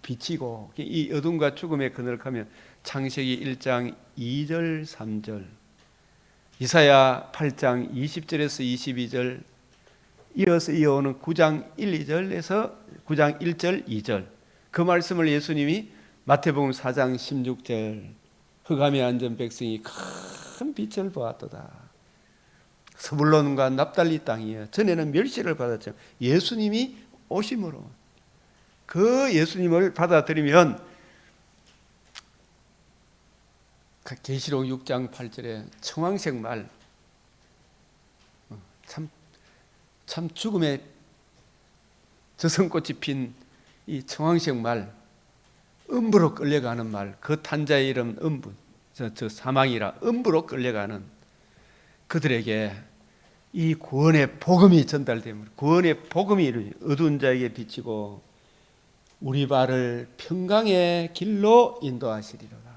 비치고, 이 어둠과 죽음의 그늘을 가면 창세기 1장 2절 3절, 이사야 8장 20절에서 22절, 이어서 이어오는 9장 1, 2절에서 9장 1절 2절, 그 말씀을 예수님이 마태복음 4장 16절 흑암에 앉은 백성이 큰 빛을 보았도다. 스불론과 납달리 땅이에요. 전에는 멸시를 받았죠. 예수님이 오심으로 그 예수님을 받아들이면 계시록 6장 8절에 청황색 말, 참 죽음의 저승꽃이 핀 이 청황색 말, 음부로 끌려가는 말, 그 탄자의 이름 음부, 저 사망이라 음부로 끌려가는 그들에게 이 구원의 복음이 전달되면 구원의 복음이 어두운 자에게 비치고 우리 발을 평강의 길로 인도하시리로다.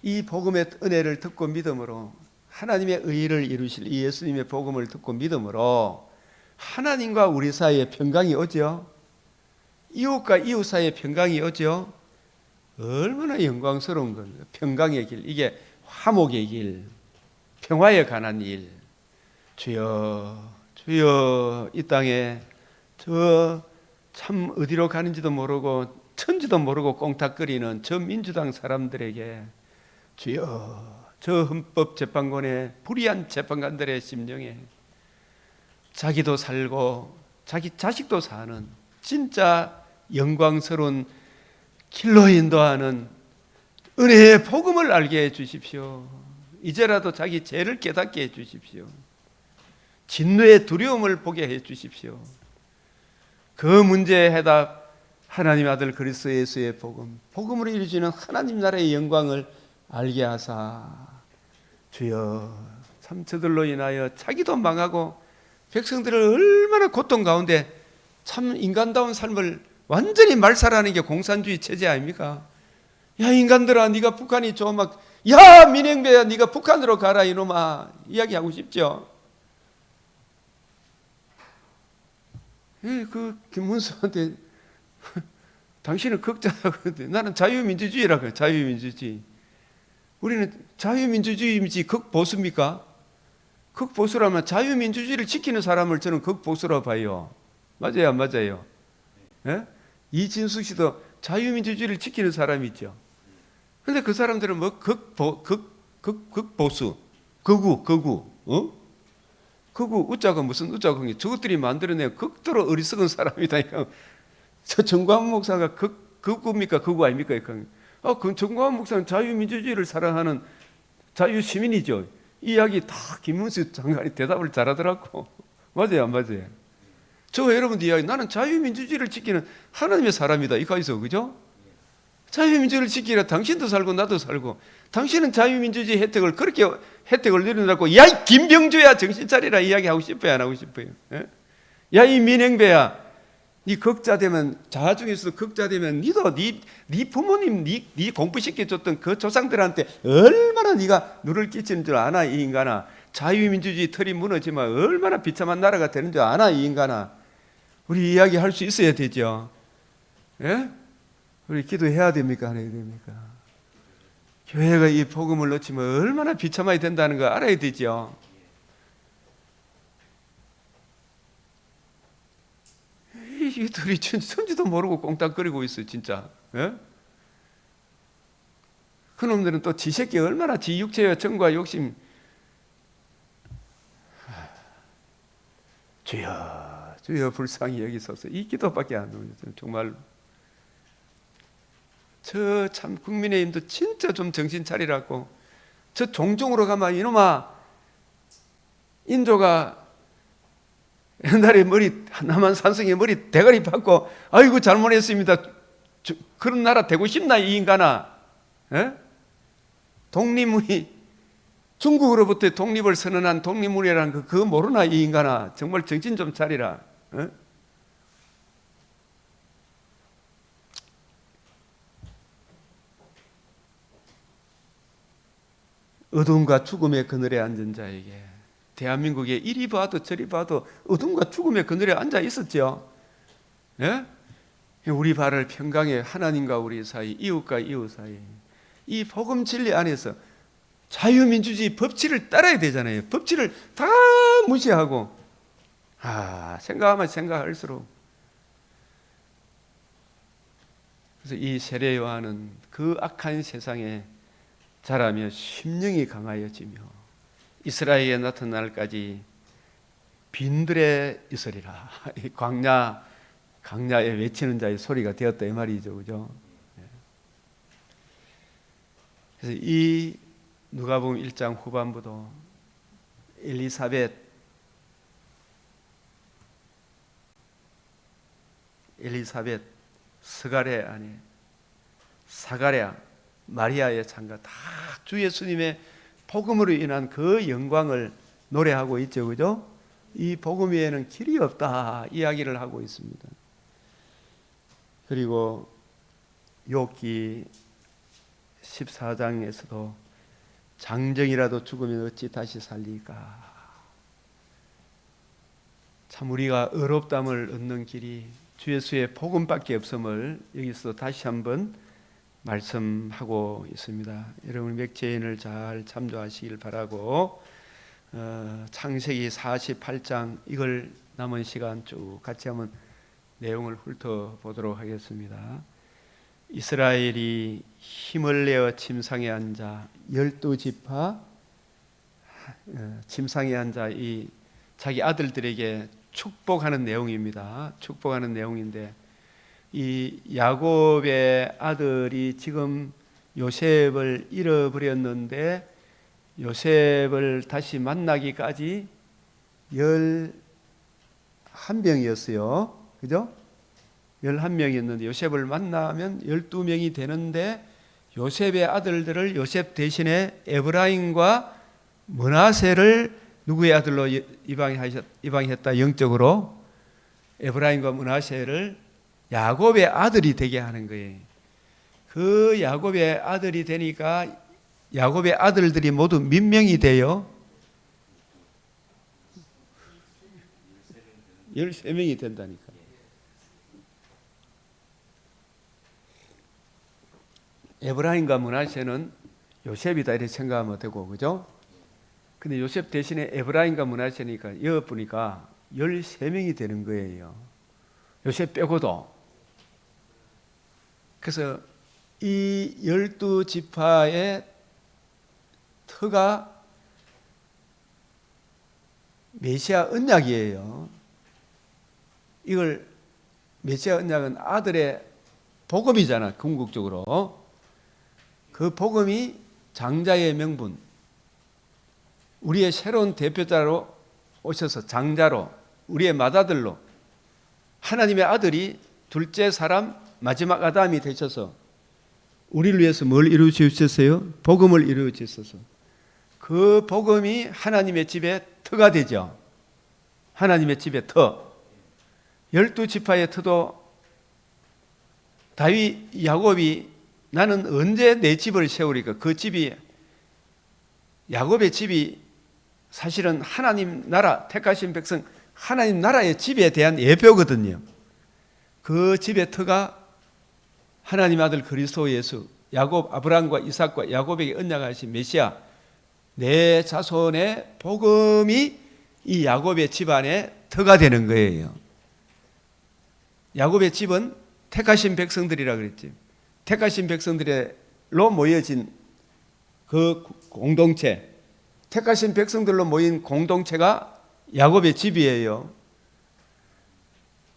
이 복음의 은혜를 듣고 믿음으로 하나님의 의를 이루실 이 예수님의 복음을 듣고 믿음으로 하나님과 우리 사이에 평강이 오죠. 이웃과 이웃 사이에 평강이 오죠. 얼마나 영광스러운 겁니다. 평강의 길, 이게 화목의 길, 평화에 관한 일. 주여 주여, 이 땅에 저 참 어디로 가는지도 모르고 천지도 모르고 꽁탁거리는 저 민주당 사람들에게 주여, 저 헌법재판관의 불의한 재판관들의 심령에 자기도 살고 자기 자식도 사는 진짜 영광스러운 길로 인도하는 은혜의 복음을 알게 해 주십시오. 이제라도 자기 죄를 깨닫게 해 주십시오. 진노의 두려움을 보게 해 주십시오. 그 문제의 해답, 하나님 아들 그리스도 예수의 복음, 복음으로 이루어지는 하나님 나라의 영광을 알게 하사 주여, 참 저들로 인하여 자기도 망하고 백성들을 얼마나 고통 가운데 참 인간다운 삶을 완전히 말살하는 게 공산주의 체제 아닙니까? 야 인간들아, 네가 북한이 좋아, 막 야 민행배야, 네가 북한으로 가라 이놈아, 이야기하고 싶죠. 그 김문수한테 당신은 극자라고 하는데 나는 자유민주주의라고 해요. 자유민주주의. 우리는 자유민주주의인지 극보수입니까? 극보수라면 자유민주주의를 지키는 사람을 저는 극보수라고 봐요. 맞아요, 안 맞아요? 예? 이진숙 씨도 자유민주주의를 지키는 사람이죠. 근데 그 사람들은 뭐 극보수, 극우, 극우, 우자가 무슨 우자가 저것들이 만들어낸 극도로 어리석은 사람이다. 저 정광훈 목사가 극우입니까? 극우 아닙니까? 그 정광훈 목사는 자유민주주의를 사랑하는 자유시민이죠. 이 이야기 다 김문수 장관이 대답을 잘하더라고. 맞아요, 안 맞아요? 저 여러분들 이야기, 나는 자유민주주의를 지키는 하나님의 사람이다. 이거에서 그죠? 자유민주주의를 지키라 당신도 살고 나도 살고, 당신은 자유민주주의 혜택을 그렇게 혜택을 누린다고, 야 이 김병주야 정신 차리라 이야기하고 싶어요, 안 하고 싶어요? 예? 야 이 민행배야, 네 극자 되면, 자아 중에서도 극자 되면 니도 네 부모님 네 공부시켜줬던 그 조상들한테 얼마나 네가 누를 끼치는 줄 아나 이 인간아. 자유민주주의 틀이 무너지면 얼마나 비참한 나라가 되는 줄 아나 이 인간아. 우리 이야기할 수 있어야 되죠. 예? 우리 기도해야 됩니까? 안 해야 됩니까? 교회가 이 복음을 놓치면 얼마나 비참하게 된다는 거 알아야 되죠. 이들이 천지도 모르고 꽁딱거리고 있어요, 진짜. 예? 그놈들은 또 지새끼 얼마나 지 육체와 정과 욕심. 주여, 주여 불쌍히 여기소서. 이 기도밖에 안 나오죠. 정말. 저 참 국민의힘도 진짜 좀 정신 차리라고. 저 종종으로 가면 이놈아, 인조가 옛날에 머리, 남한 산성의 머리 대가리 받고 아이고 잘못했습니다. 그런 나라 되고 싶나 이 인간아? 에? 독립문이, 중국으로부터 독립을 선언한 독립문이라는 그거 모르나 이 인간아? 정말 정신 좀 차리라. 에? 어둠과 죽음의 그늘에 앉은 자에게, 대한민국에 이리 봐도 저리 봐도 어둠과 죽음의 그늘에 앉아 있었죠. 예? 우리 발을 평강에 하나님과 우리 사이, 이웃과 이웃 사이, 이 복음 진리 안에서 자유민주주의 법치를 따라야 되잖아요. 법치를 다 무시하고, 생각하면 생각할수록. 그래서 이 세례 요한은 그 악한 세상에 자라며 심령이 강하여지며 이스라엘에 나타난 날까지 빈들에 있으리라. 광야에 외치는 자의 소리가 되었다 이 말이죠, 그죠? 그래서 이 누가복음 1장 후반부도 엘리사벳, 스가랴 아니 사가랴, 마리아의 창가 다 주 예수님의 복음으로 인한 그 영광을 노래하고 있죠, 그죠? 이 복음 외에는 길이 없다 이야기를 하고 있습니다. 그리고 욥기 14장에서도 장정이라도 죽으면 어찌 다시 살리까. 참 우리가 의롭다함을 얻는 길이 주 예수의 복음밖에 없음을 여기서 다시 한번 말씀하고 있습니다. 여러분 맥체인을 잘 참조하시길 바라고, 창세기 48장 이걸 남은 시간 쭉 같이 한번 내용을 훑어보도록 하겠습니다. 이스라엘이 힘을 내어 침상에 앉아 12지파 침상에 앉아 이 자기 아들들에게 축복하는 내용입니다. 축복하는 내용인데, 이 야곱의 아들이 지금 요셉을 잃어버렸는데 요셉을 다시 만나기까지 11명이었어요. 그죠? 11명이었는데 요셉을 만나면 12명이 되는데, 요셉의 아들들을 요셉 대신에 에브라임과 므낫세를 누구의 아들로 이방했다? 영적으로 에브라임과 므낫세를 야곱의 아들이 되게 하는 거예요. 그 야곱의 아들이 되니까 야곱의 아들들이 모두 몇 명이 돼요? 13명이 된다니까. 에브라임과 므낫세는 요셉이다 이렇게 생각하면 되고, 그죠? 근데 요셉 대신에 에브라임과 므낫세니까 이어보니까 13명이 되는 거예요. 요셉 빼고도. 그래서 이 12지파의 터가 메시아 언약이에요. 이걸 메시아 언약은 아들의 복음이잖아. 궁극적으로 그 복음이 장자의 명분, 우리의 새로운 대표자로 오셔서 장자로, 우리의 맏아들로, 하나님의 아들이 둘째 사람 마지막 아담이 되셔서 우리를 위해서 뭘 이루어 주셨어요? 복음을 이루어 주셔서 그 복음이 하나님의 집의 터가 되죠. 하나님의 집의 터. 12지파의 터도 다윗, 야곱이 나는 언제 내 집을 세우리까? 그 집이, 야곱의 집이 사실은 하나님 나라, 택하신 백성 하나님 나라의 집에 대한 예표거든요. 그 집의 터가 하나님 아들 그리스도 예수, 야곱, 아브라함과 이삭과 야곱에게 언약하신 메시아, 내 자손의 복음이 이 야곱의 집안의 터가 되는 거예요. 야곱의 집은 택하신 백성들이라 그랬지. 택하신 백성들로 모여진 그 공동체, 택하신 백성들로 모인 공동체가 야곱의 집이에요.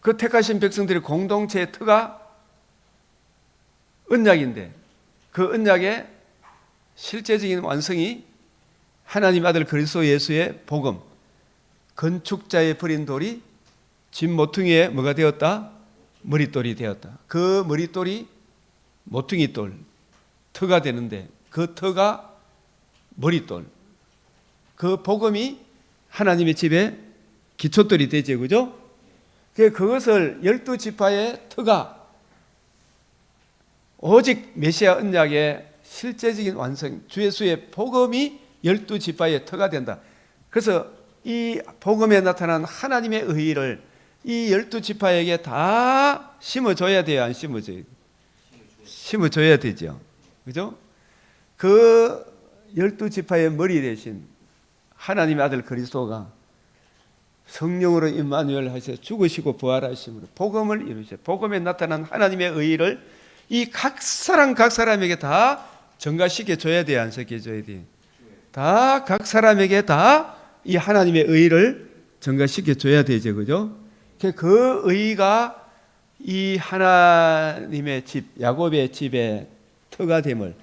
그 택하신 백성들의 공동체의 터가 언약인데, 그 언약의 실제적인 완성이 하나님 아들 그리스도 예수의 복음, 건축자의 버린 돌이 집 모퉁이에 뭐가 되었다? 머릿돌이 되었다. 그 머릿돌이 모퉁이 돌, 터가 되는데 그 터가 머릿돌, 그 복음이 하나님의 집에 기초돌이 되죠. 그죠? 그것을 12지파의 터가 오직 메시아 언약의 실제적인 완성, 주 예수의 복음이 12지파의 터가 된다. 그래서 이 복음에 나타난 하나님의 의의를 이 12지파에게 다 심어줘야 돼요? 안 심어줘야 돼요? 심어줘야 되죠. 그죠? 그 12지파의 머리 대신 하나님의 아들 그리스도가 성령으로 임마누엘 하셔서 죽으시고 부활하심으로 복음을 이루셨어요. 복음에 나타난 하나님의 의의를 이 각 사람에게 다 전가시켜 줘야 돼요? 안 시켜 줘야 돼요? 다 각 사람에게 다 이 하나님의 의의를 전가시켜 줘야 되죠. 그죠? 그 의의가 이 하나님의 집, 야곱의 집의 터가 됨을,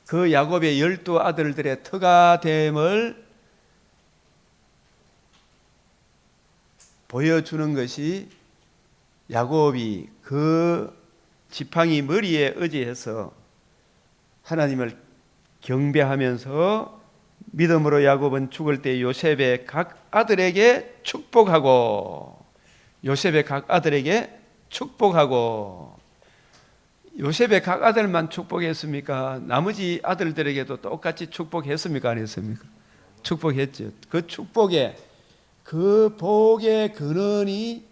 그 야곱의 12아들들의 터가 됨을 보여주는 것이 야곱이 그 지팡이 머리에 의지해서 하나님을 경배하면서 믿음으로 야곱은 죽을 때 요셉의 각 아들에게 축복하고, 요셉의 각 아들에게 축복하고, 요셉의 각 아들만 축복했습니까? 나머지 아들들에게도 똑같이 축복했습니까? 안 했습니까? 축복했죠. 그 축복에, 그 복의 근원이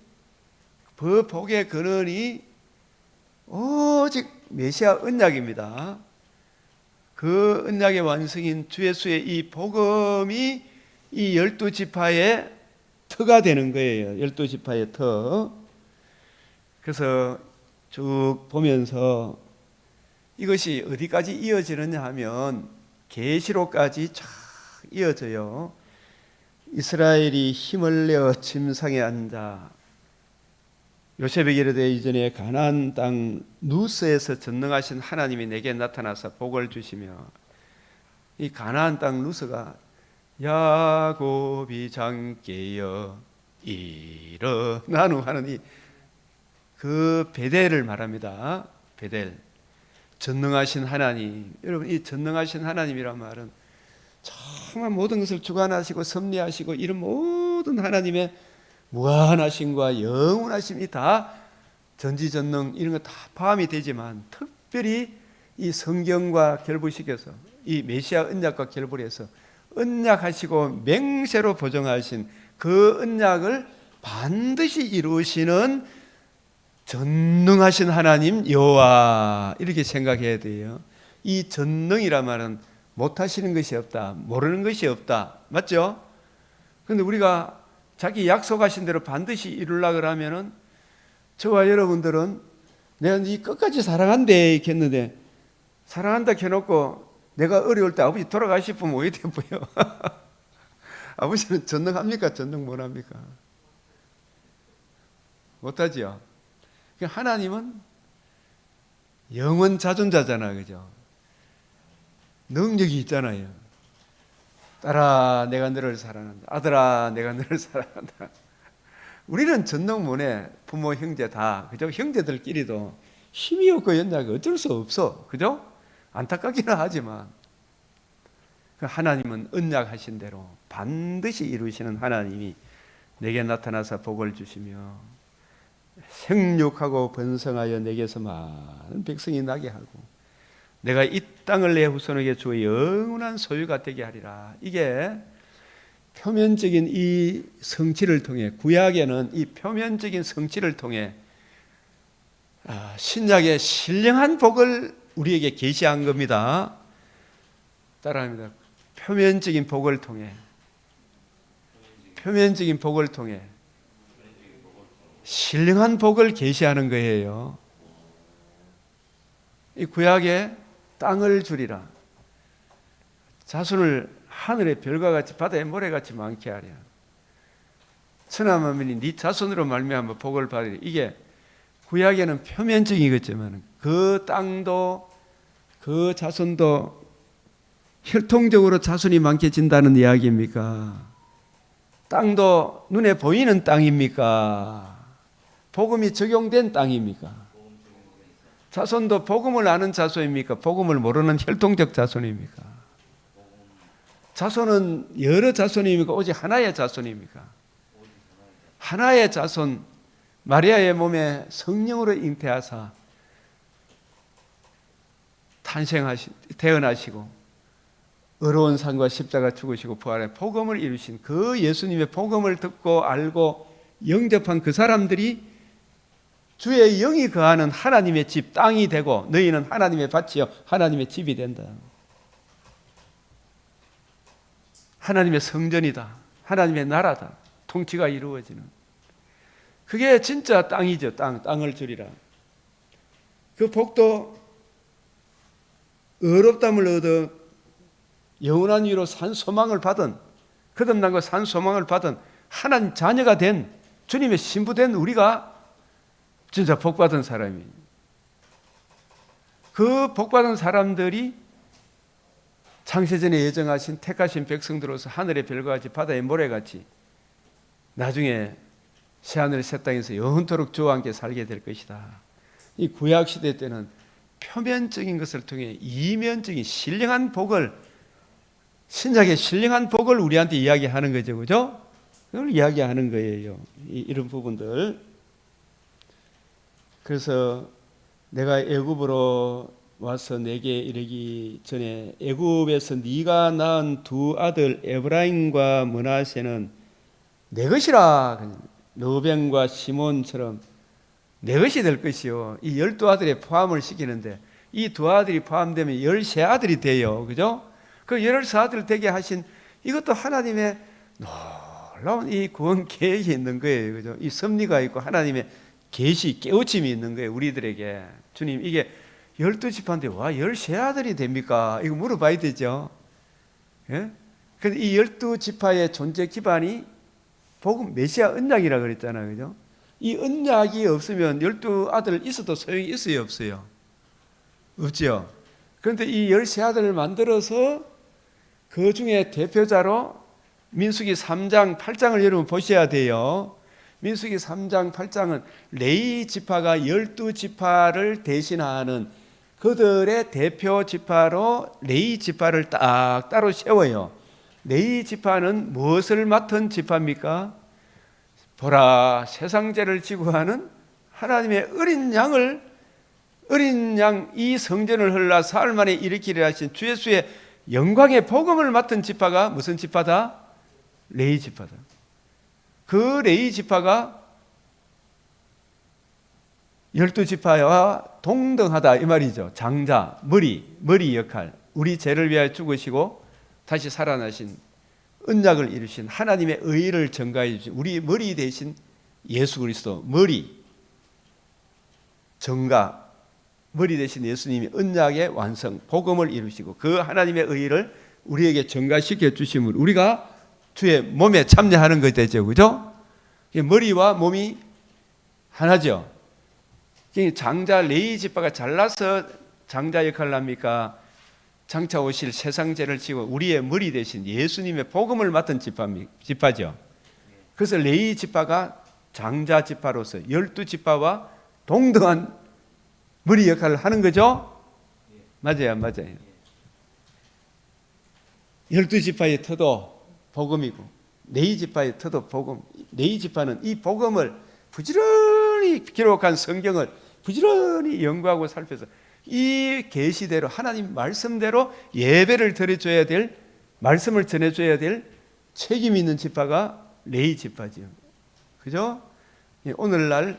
오직 메시아 언약입니다. 그 언약의 완성인 주 예수의 이 복음이 이 12지파의 터가 되는 거예요. 12지파의 터. 그래서 쭉 보면서 이것이 어디까지 이어지느냐 하면 계시록까지 쫙 이어져요. 이스라엘이 힘을 내어 침상에 앉아 요셉에게 이르되 이전에 가나안 땅 누스에서 전능하신 하나님이 내게 나타나서 복을 주시며, 이 가나안 땅 누스가 야곱이 장께여 일어나누 하는 그 베델을 말합니다. 베델, 전능하신 하나님. 여러분, 이 전능하신 하나님이란 말은 정말 모든 것을 주관하시고 섭리하시고 이런 모든 하나님의 무한하심과 영원하심이 다 전지전능 이런 거 다 포함이 되지만 특별히 이 성경과 결부시켜서 이 메시아 언약과 결부를 해서 언약하시고 맹세로 보정하신 그 언약을 반드시 이루시는 전능하신 하나님 여호와 이렇게 생각해야 돼요. 이 전능이란 말은 못하시는 것이 없다, 모르는 것이 없다, 맞죠? 그런데 우리가 자기 약속하신 대로 반드시 이루려고 하면은 저와 여러분들은 내가 네 끝까지 사랑한대 했는데 사랑한다 해놓고 내가 어려울 때 아버지 돌아가시면 어떻게 보여? 아버지는 전능합니까? 전능 못합니까? 못하지요. 하나님은 영원 자존자잖아, 그죠? 능력이 있잖아요. 딸아, 내가 너를 사랑한다. 아들아, 내가 너를 사랑한다. 우리는 전능 못해. 부모, 형제 다, 그죠? 형제들끼리도 힘이 없고 연약이 어쩔 수 없어, 그죠? 안타깝기는 하지만 하나님은 언약하신 대로 반드시 이루시는 하나님이 내게 나타나서 복을 주시며 생육하고 번성하여 내게서 많은 백성이 나게 하고 내가 이 땅을 내 후손에게 주어 영원한 소유가 되게 하리라. 이게 표면적인 이 성취를 통해, 구약에는 이 표면적인 성취를 통해 신약의 신령한 복을 우리에게 계시한 겁니다. 따라합니다. 표면적인 복을 통해, 표면적인 복을 통해 신령한 복을 계시하는 거예요. 이 구약에 땅을 주리라. 자손을 하늘의 별과 같이 바다의 모래같이 많게 하랴. 천하만민이 네 자손으로 말미암아 복을 받으리. 이게 구약에는 표면적이겠지만 그 땅도 그 자손도 혈통적으로 자손이 많게진다는 이야기입니까? 땅도 눈에 보이는 땅입니까? 복음이 적용된 땅입니까? 자손도 복음을 아는 자손입니까? 복음을 모르는 혈통적 자손입니까? 자손은 여러 자손입니까? 오직 하나의 자손입니까? 하나의 자손, 마리아의 몸에 성령으로 잉태하사 태어나시고 어려운 산과 십자가 죽으시고 부활해 복음을 이루신 그 예수님의 복음을 듣고 알고 영접한 그 사람들이 주의 영이 거하는 하나님의 집 땅이 되고 너희는 하나님의 밭이요 하나님의 집이 된다. 하나님의 성전이다. 하나님의 나라다. 통치가 이루어지는. 그게 진짜 땅이죠. 땅을 주리라. 그 복도 의롭다함을 얻어 영원한 이유로 산 소망을 받은, 거듭난 산 소망을 받은 하나님 자녀가 된 주님의 신부된 우리가 진짜 복받은 사람이에요. 그 복받은 사람들이 창세전에 예정하신 택하신 백성들로서 하늘의 별과 같이 바다의 모래같이 나중에 새하늘 새 땅에서 영원토록 주와 함께 살게 될 것이다. 이 구약시대 때는 표면적인 것을 통해 이면적인 신령한 복을, 신약의 신령한 복을 우리한테 이야기하는 거죠. 그죠? 그걸 이야기하는 거예요. 이런 부분들. 그래서 내가 애굽으로 와서 내게 이르기 전에 애굽에서 네가 낳은 두 아들 에브라임과 므낫세는 내 것이라. 르벤과 시몬처럼 내 것이 될 것이요. 이 12아들에 포함을 시키는데 이 두 아들이 포함되면 13아들이 돼요. 그죠? 그 13아들 되게 하신 이것도 하나님의 놀라운 이 구원 계획이 있는 거예요. 그죠? 이 섭리가 있고 하나님의 계시, 깨우침이 있는 거예요. 우리들에게. 주님, 이게 12지파인데 와 13아들이 됩니까? 이거 물어봐야 되죠. 예? 근데 이 12지파의 존재 기반이 복음 메시아 언약이라 그랬잖아요. 그죠? 이 언약이 없으면 12아들 있어도 소용이 있어요, 없어요? 없지요. 그런데 이 13아들을 만들어서 그 중에 대표자로 민수기 3장, 8장을 여러분 보셔야 돼요. 민수기 3장, 8장은 레위 지파가 12지파를 대신하는 그들의 대표 지파로 레위 지파를 딱 따로 세워요. 레위 지파는 무엇을 맡은 지파입니까? 보라, 세상 죄를 지고 하는 하나님의 어린 양 이 성전을 흘러 사흘 만에 일으키려 하신 주 예수의 영광의 복음을 맡은 지파가 무슨 지파다? 레위 지파다. 그 레위 지파가 12지파와 동등하다 이 말이죠. 장자, 머리 역할, 우리 죄를 위하여 죽으시고 다시 살아나신 언약을 이루신 하나님의 의를 전가해 주신 우리 머리 대신 예수 그리스도, 머리 대신 예수님이 언약의 완성, 복음을 이루시고 그 하나님의 의를 우리에게 전가시켜 주심을 우리가 주의 몸에 참여하는 것이 되죠. 그죠? 머리와 몸이 하나죠. 장자 레위 지파가 잘나서 장자 역할을 합니까? 장차 오실 세상 죄를 지고 우리의 머리 대신 예수님의 복음을 맡은 지파죠. 그래서 레위 지파가 장자 지파로서 12지파와 동등한 머리 역할을 하는 거죠. 맞아요. 12지파의 터도 복음이고 레위 지파의 터도 복음. 레위 지파는 이 복음을 부지런히 기록한 성경을 부지런히 연구하고 살펴서 이 계시대로 하나님 말씀대로 예배를 드려줘야 될, 말씀을 전해줘야 될 책임 있는 지파가 레위 지파지요. 그죠? 오늘날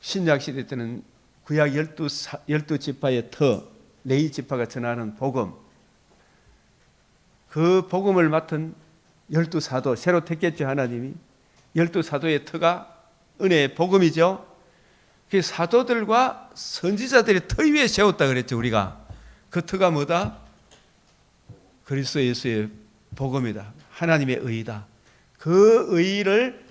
신약 시대 때는 구약 12지파의 터 레위 지파가 전하는 복음, 그 복음을 맡은 12사도 새로 택했죠. 하나님이 12사도의 터가 은혜의 복음이죠. 그 사도들과 선지자들의 터 위에 세웠다 그랬죠. 우리가 그 터가 뭐다? 그리스도 예수의 복음이다. 하나님의 의다. 그 의를,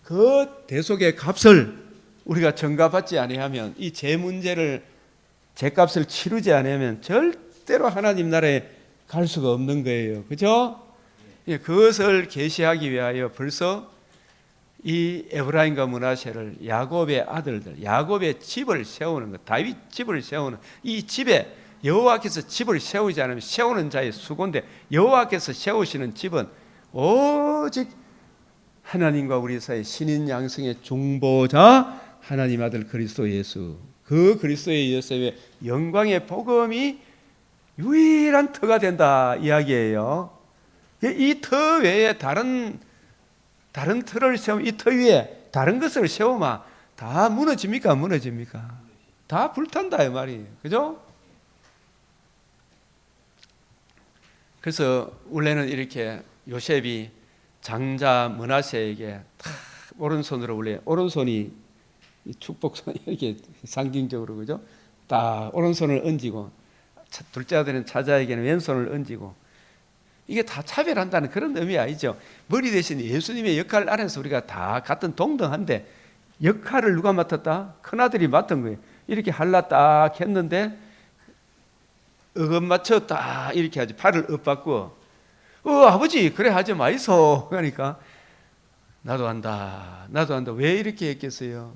그 대속의 값을 우리가 전가받지 아니하면, 이 죄 문제를, 죄값을 치르지 아니하면 절대로 하나님 나라에 갈 수가 없는 거예요. 그죠? 그것을 계시하기 위하여 벌써 이 에브라임과 므낫세를 야곱의 아들들, 야곱의 집을 세우는 것, 다윗 집을 세우는 이 집에 여호와께서 집을 세우지 않으면 세우는 자의 수고인데, 여호와께서 세우시는 집은 오직 하나님과 우리 사이 신인 양성의 중보자 하나님 아들 그리스도 예수, 그 그리스도의 예수의 영광의 복음이 유일한 터가 된다 이야기예요. 이 터 외에 다른 터를 세우면, 이 터 위에 다른 것을 세우면 다 무너집니까? 다 불탄다 이 말이에요. 그죠? 그래서 원래는 이렇게 요셉이 장자 므낫세에게 딱 오른손으로, 원래 오른손이 축복손 이렇게 상징적으로, 그죠? 딱 오른손을 얹고, 둘째 아들은 차자에게는 왼손을 얹고, 이게 다 차별한다는 그런 의미 아니죠. 머리 대신 예수님의 역할 안에서 우리가 다 같은 동등한데, 역할을 누가 맡았다? 큰아들이 맡은 거예요. 이렇게 할라 딱 했는데 어긋 맞춰 딱 이렇게 하지, 팔을 엇받고, 아버지 그래 하지 마이소. 그러니까 나도 한다. 왜 이렇게 했겠어요?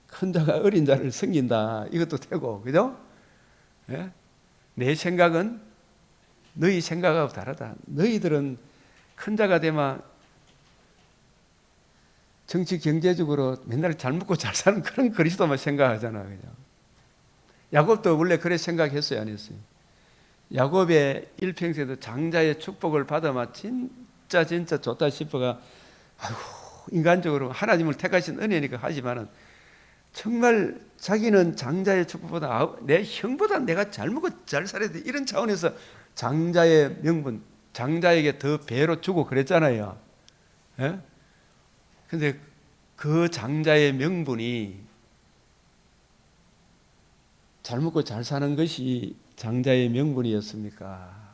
큰 자가 어린 자를 섬긴다, 이것도 되고, 그죠? 예? 내 생각은 너희 생각하고 다르다. 너희들은 큰 자가 되면 정치 경제적으로 맨날 잘 먹고 잘 사는 그런 그리스도만 생각하잖아, 그죠? 야곱도 원래 그래 생각했어요, 안 했어요? 야곱의 일평생도 장자의 축복을 받아만 진짜 좋다 싶어가, 아이고, 인간적으로 하나님을 택하신 은혜니까 하지만은 정말 자기는 장자의 축복보다 내 형보다 내가 잘 먹고 잘 살아야 돼, 이런 차원에서 장자의 명분, 장자에게 더 배로 주고 그랬잖아요. 예? 근데 그 장자의 명분이 잘 먹고 잘 사는 것이 장자의 명분이었습니까?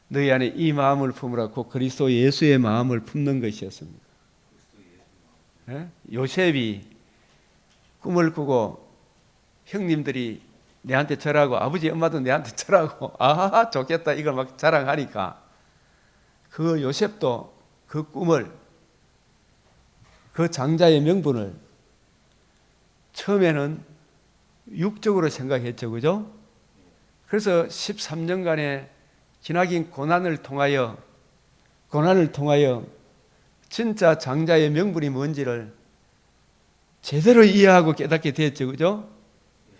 너희 안에 이 마음을 품으라, 곧 그리스도 예수의 마음을 품는 것이었습니까? 예? 요셉이 꿈을 꾸고 형님들이 내한테 절하고 아버지 엄마도 내한테 절하고, 아 좋겠다 이걸 막 자랑하니까 그 요셉도 그 꿈을, 그 장자의 명분을 처음에는 육적으로 생각했죠. 그죠? 그래서 13년간의 기나긴 고난을 통하여 진짜 장자의 명분이 뭔지를 제대로 이해하고 깨닫게 되었죠. 그죠?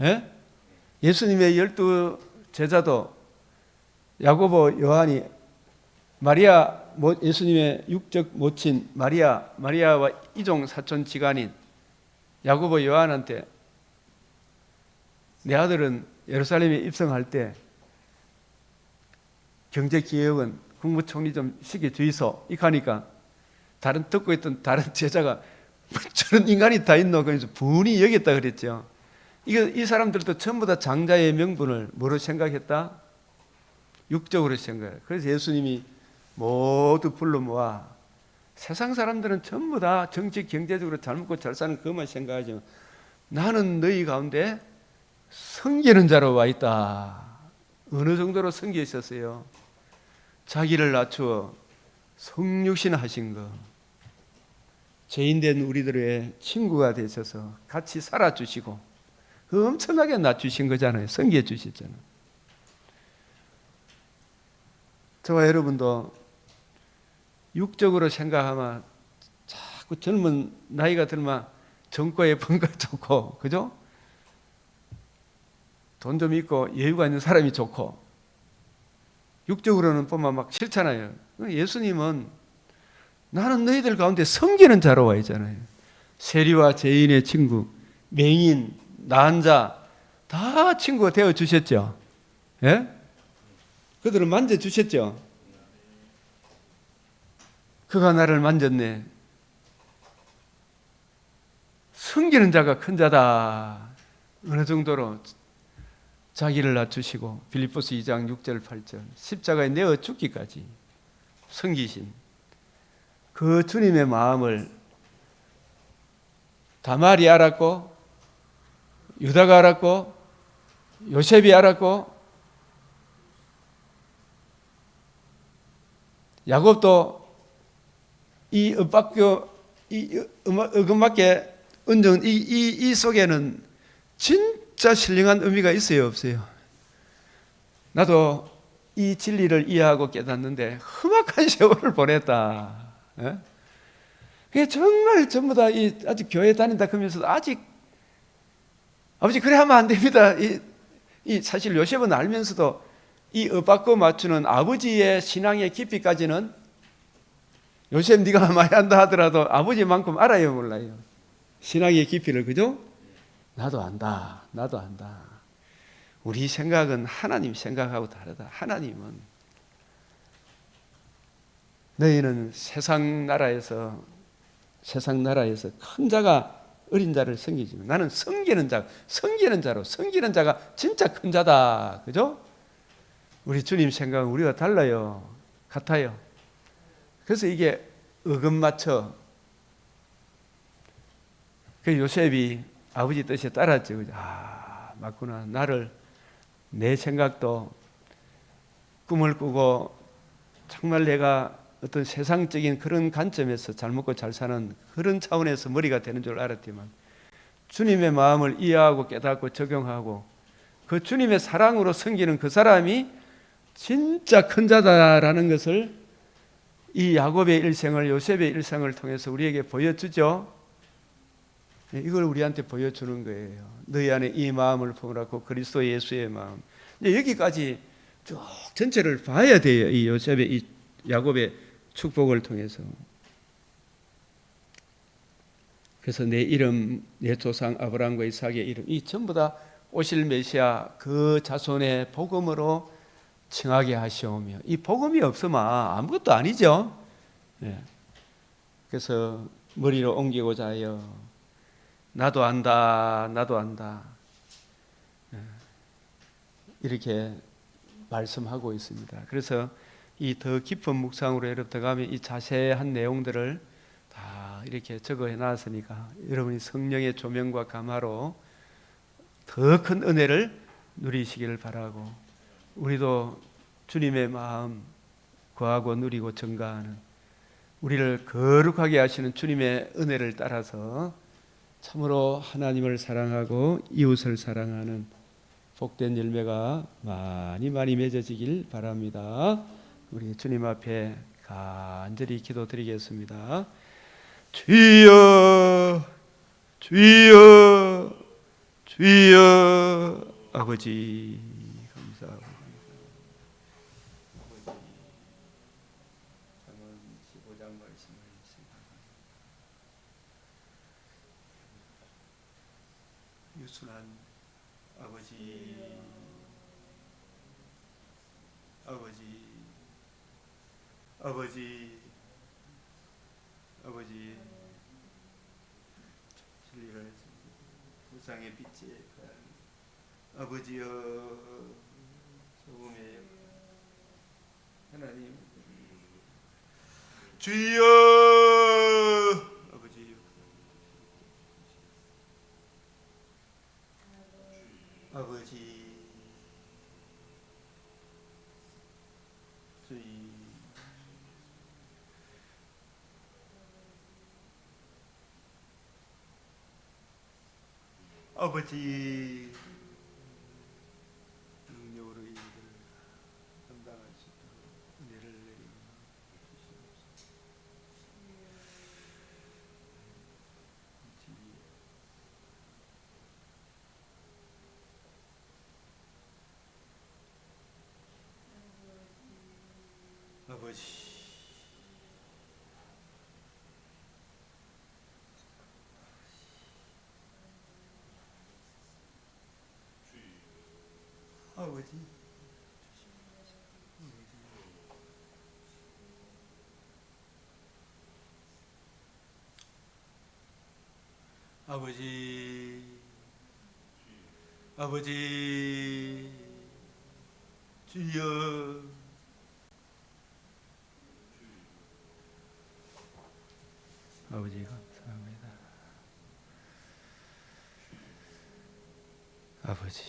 예? 예수님의 12 제자도 야고보, 요한이 마리아, 예수님의 육적 모친 마리아와 이종 사촌 지간인 야고보, 요한한테 내 아들은 예루살렘에 입성할 때 경제기획은 국무총리 좀 시켜 주이소. 이하니까 듣고 있던 다른 제자가 저런 인간이 다 있노? 그래서 분이 여겼다 그랬죠. 이 사람들도 전부 다 장자의 명분을 뭐로 생각했다? 육적으로 생각해요. 그래서 예수님이 모두 불러 모아 세상 사람들은 전부 다 정치 경제적으로 잘 먹고 잘 사는 그것만 생각하지만 나는 너희 가운데 섬기는 자로 와 있다. 어느 정도로 섬기셨어요? 자기를 낮추어 성육신 하신 거, 죄인된 우리들의 친구가 되셔서 같이 살아주시고 엄청나게 낮추신 거잖아요. 섬겨 주셨잖아요. 저와 여러분도 육적으로 생각하면 자꾸 젊은 나이가 들면 정과에 번가 좋고, 그죠? 돈 좀 있고 여유가 있는 사람이 좋고, 육적으로는 보면 막 싫잖아요. 예수님은 나는 너희들 가운데 섬기는 자로 와 있잖아요. 세리와 죄인의 친구, 맹인, 나은 자 다 친구가 되어 주셨죠. 예? 그들을 만져 주셨죠. 그가 나를 만졌네. 섬기는 자가 큰 자다. 어느 정도로 자기를 낮추시고 빌립보서 2장 6절 8절 십자가에 내어 죽기까지 섬기신 그 주님의 마음을 다말이 알았고 유다가 알았고 요셉이 알았고 야곱도 이 어금맞게 얹은 이 속에는 진짜 신령한 의미가 있어요, 없어요? 나도 이 진리를 이해하고 깨닫는데 험악한 세월을 보냈다. 예? 그게 정말 전부 다 아직 교회 다닌다 그러면서도 아직 아버지 그래 하면 안 됩니다. 사실 요셉은 알면서도 이 엇바꿔 맞추는 아버지의 신앙의 깊이까지는 요셉 네가 많이 안다 하더라도 아버지만큼 알아요, 몰라요? 신앙의 깊이를, 그죠? 나도 안다. 우리 생각은 하나님 생각하고 다르다. 하나님은 너희는 세상 나라에서 큰 자가 어린 자를 섬기지만 나는 섬기는 자가 진짜 큰 자다. 그죠? 우리 주님 생각은 우리가 달라요. 같아요. 그래서 이게 어긋맞춰. 그 요셉이 아버지 뜻에 따랐죠. 맞구나. 내 생각도 꿈을 꾸고 정말 내가 어떤 세상적인 그런 관점에서 잘 먹고 잘 사는 그런 차원에서 머리가 되는 줄 알았지만 주님의 마음을 이해하고 깨닫고 적용하고 그 주님의 사랑으로 섬기는 그 사람이 진짜 큰 자다라는 것을 이 야곱의 일생을 요셉의 일생을 통해서 우리에게 보여주죠. 이걸 우리한테 보여주는 거예요. 너희 안에 이 마음을 품으라고 그리스도 예수의 마음. 여기까지 쭉 전체를 봐야 돼요. 이 요셉의 이 야곱의 축복을 통해서. 그래서 내 이름, 내 조상 아브라함과 이삭의 이름, 이 전부 다 오실 메시아 그 자손의 복음으로 칭하게 하시오며, 이 복음이 없으면 아무것도 아니죠. 네. 그래서 머리로 옮기고자 하여 나도 안다. 네. 이렇게 말씀하고 있습니다. 그래서 이 더 깊은 묵상으로 여러분 들어가면 이 자세한 내용들을 다 이렇게 적어 해놨으니까 여러분이 성령의 조명과 감화로 더 큰 은혜를 누리시기를 바라고, 우리도 주님의 마음 구하고 누리고 증가하는 우리를 거룩하게 하시는 주님의 은혜를 따라서 참으로 하나님을 사랑하고 이웃을 사랑하는 복된 열매가 많이 많이 맺어지길 바랍니다. 우리 주님 앞에 간절히 기도드리겠습니다. 주여, 주여, 주여. 아버지 감사하고 아버지, 잠언 15장 말씀을 유순한 아버지, 아버지, 아버지, 아버지, 진리를 부상의 빛에 아버지여, 소금의 하나님, 주여, 아버지, 아버지, 주의, 아버지, 능력으로 이들을 감당할 수 있도록 은혜를 내리고 아버지, 아버지, 아버지, 아버지, 주여, 아버지 감사합니다. 아버지,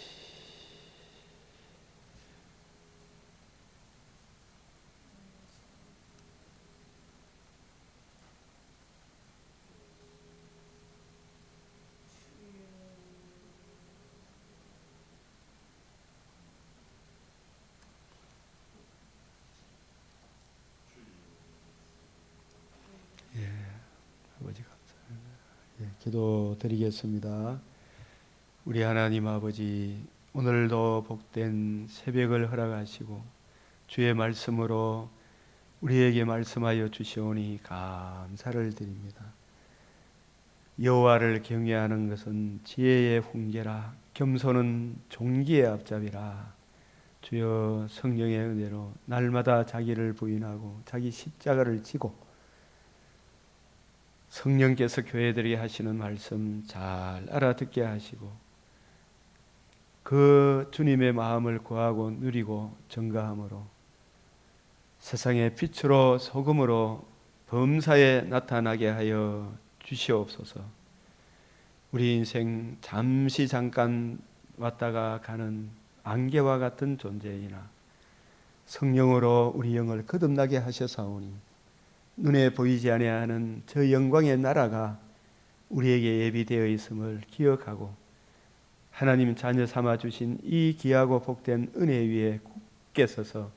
아버지 감사합니다. 기도 드리겠습니다. 우리 하나님 아버지, 오늘도 복된 새벽을 허락하시고 주의 말씀으로 우리에게 말씀하여 주시오니 감사를 드립니다. 여호와를 경외하는 것은 지혜의 훈계라, 겸손은 존귀의 앞잡이라. 주여, 성령의 은혜로 날마다 자기를 부인하고 자기 십자가를 지고 성령께서 교회들에게 하시는 말씀 잘 알아듣게 하시고 그 주님의 마음을 구하고 누리고 증거함으로 세상의 빛으로 소금으로 범사에 나타나게 하여 주시옵소서. 우리 인생 잠시 잠깐 왔다가 가는 안개와 같은 존재이나 성령으로 우리 영을 거듭나게 하셔사오니 눈에 보이지 아니하는 저 영광의 나라가 우리에게 예비되어 있음을 기억하고 하나님 자녀 삼아 주신 이 귀하고 복된 은혜 위에 굳게 서서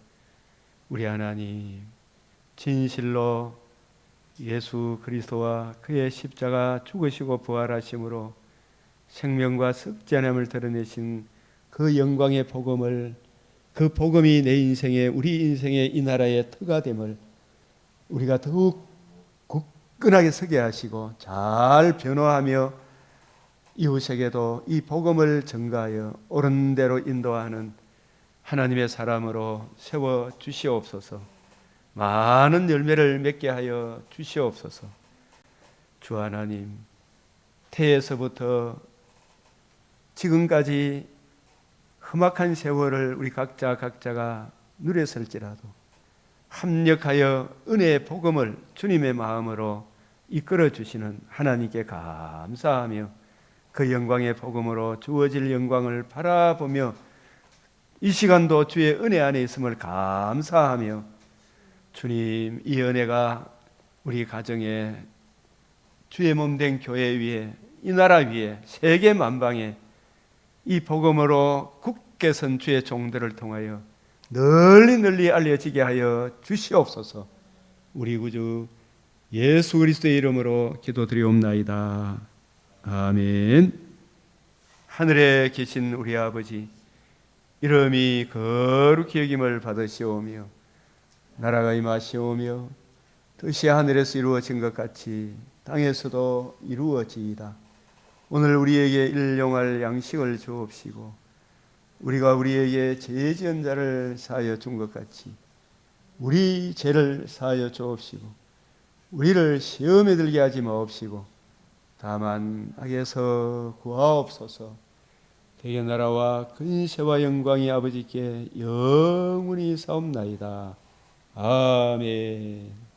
우리 하나님 진실로 예수 그리스도와 그의 십자가 죽으시고 부활하심으로 생명과 썩지 않음을 드러내신 그 영광의 복음을, 그 복음이 내 인생에, 우리 인생의 이 나라의 터가 됨을 우리가 더욱 굳건하게 서게 하시고 잘 변호하며 이웃에게도 이 복음을 전가하여 옳은 대로 인도하는 하나님의 사람으로 세워 주시옵소서. 많은 열매를 맺게 하여 주시옵소서. 주 하나님, 태에서부터 지금까지 험악한 세월을 우리 각자가 누렸을지라도 합력하여 은혜의 복음을 주님의 마음으로 이끌어 주시는 하나님께 감사하며 그 영광의 복음으로 주어질 영광을 바라보며 이 시간도 주의 은혜 안에 있음을 감사하며 주님, 이 은혜가 우리 가정에 주의 몸된 교회 위에, 이 나라 위에, 세계 만방에 이 복음으로 굳게 선 주의 종들을 통하여 널리 널리 알려지게 하여 주시옵소서. 우리 구주 예수 그리스도의 이름으로 기도드리옵나이다. 아멘. 하늘에 계신 우리 아버지, 이름이 거룩히 여김을 받으시오며 나라가 임하시오며 뜻이 하늘에서 이루어진 것 같이 땅에서도 이루어지이다. 오늘 우리에게 일용할 양식을 주옵시고 우리가 우리에게 죄 지은 자를 사하여 준 것 같이 우리 죄를 사하여 주옵시고 우리를 시험에 들게 하지 마옵시고 다만 악에서 구하옵소서. 대개 나라와 근세와 영광이 아버지께 영원히 사옵나이다. 아멘.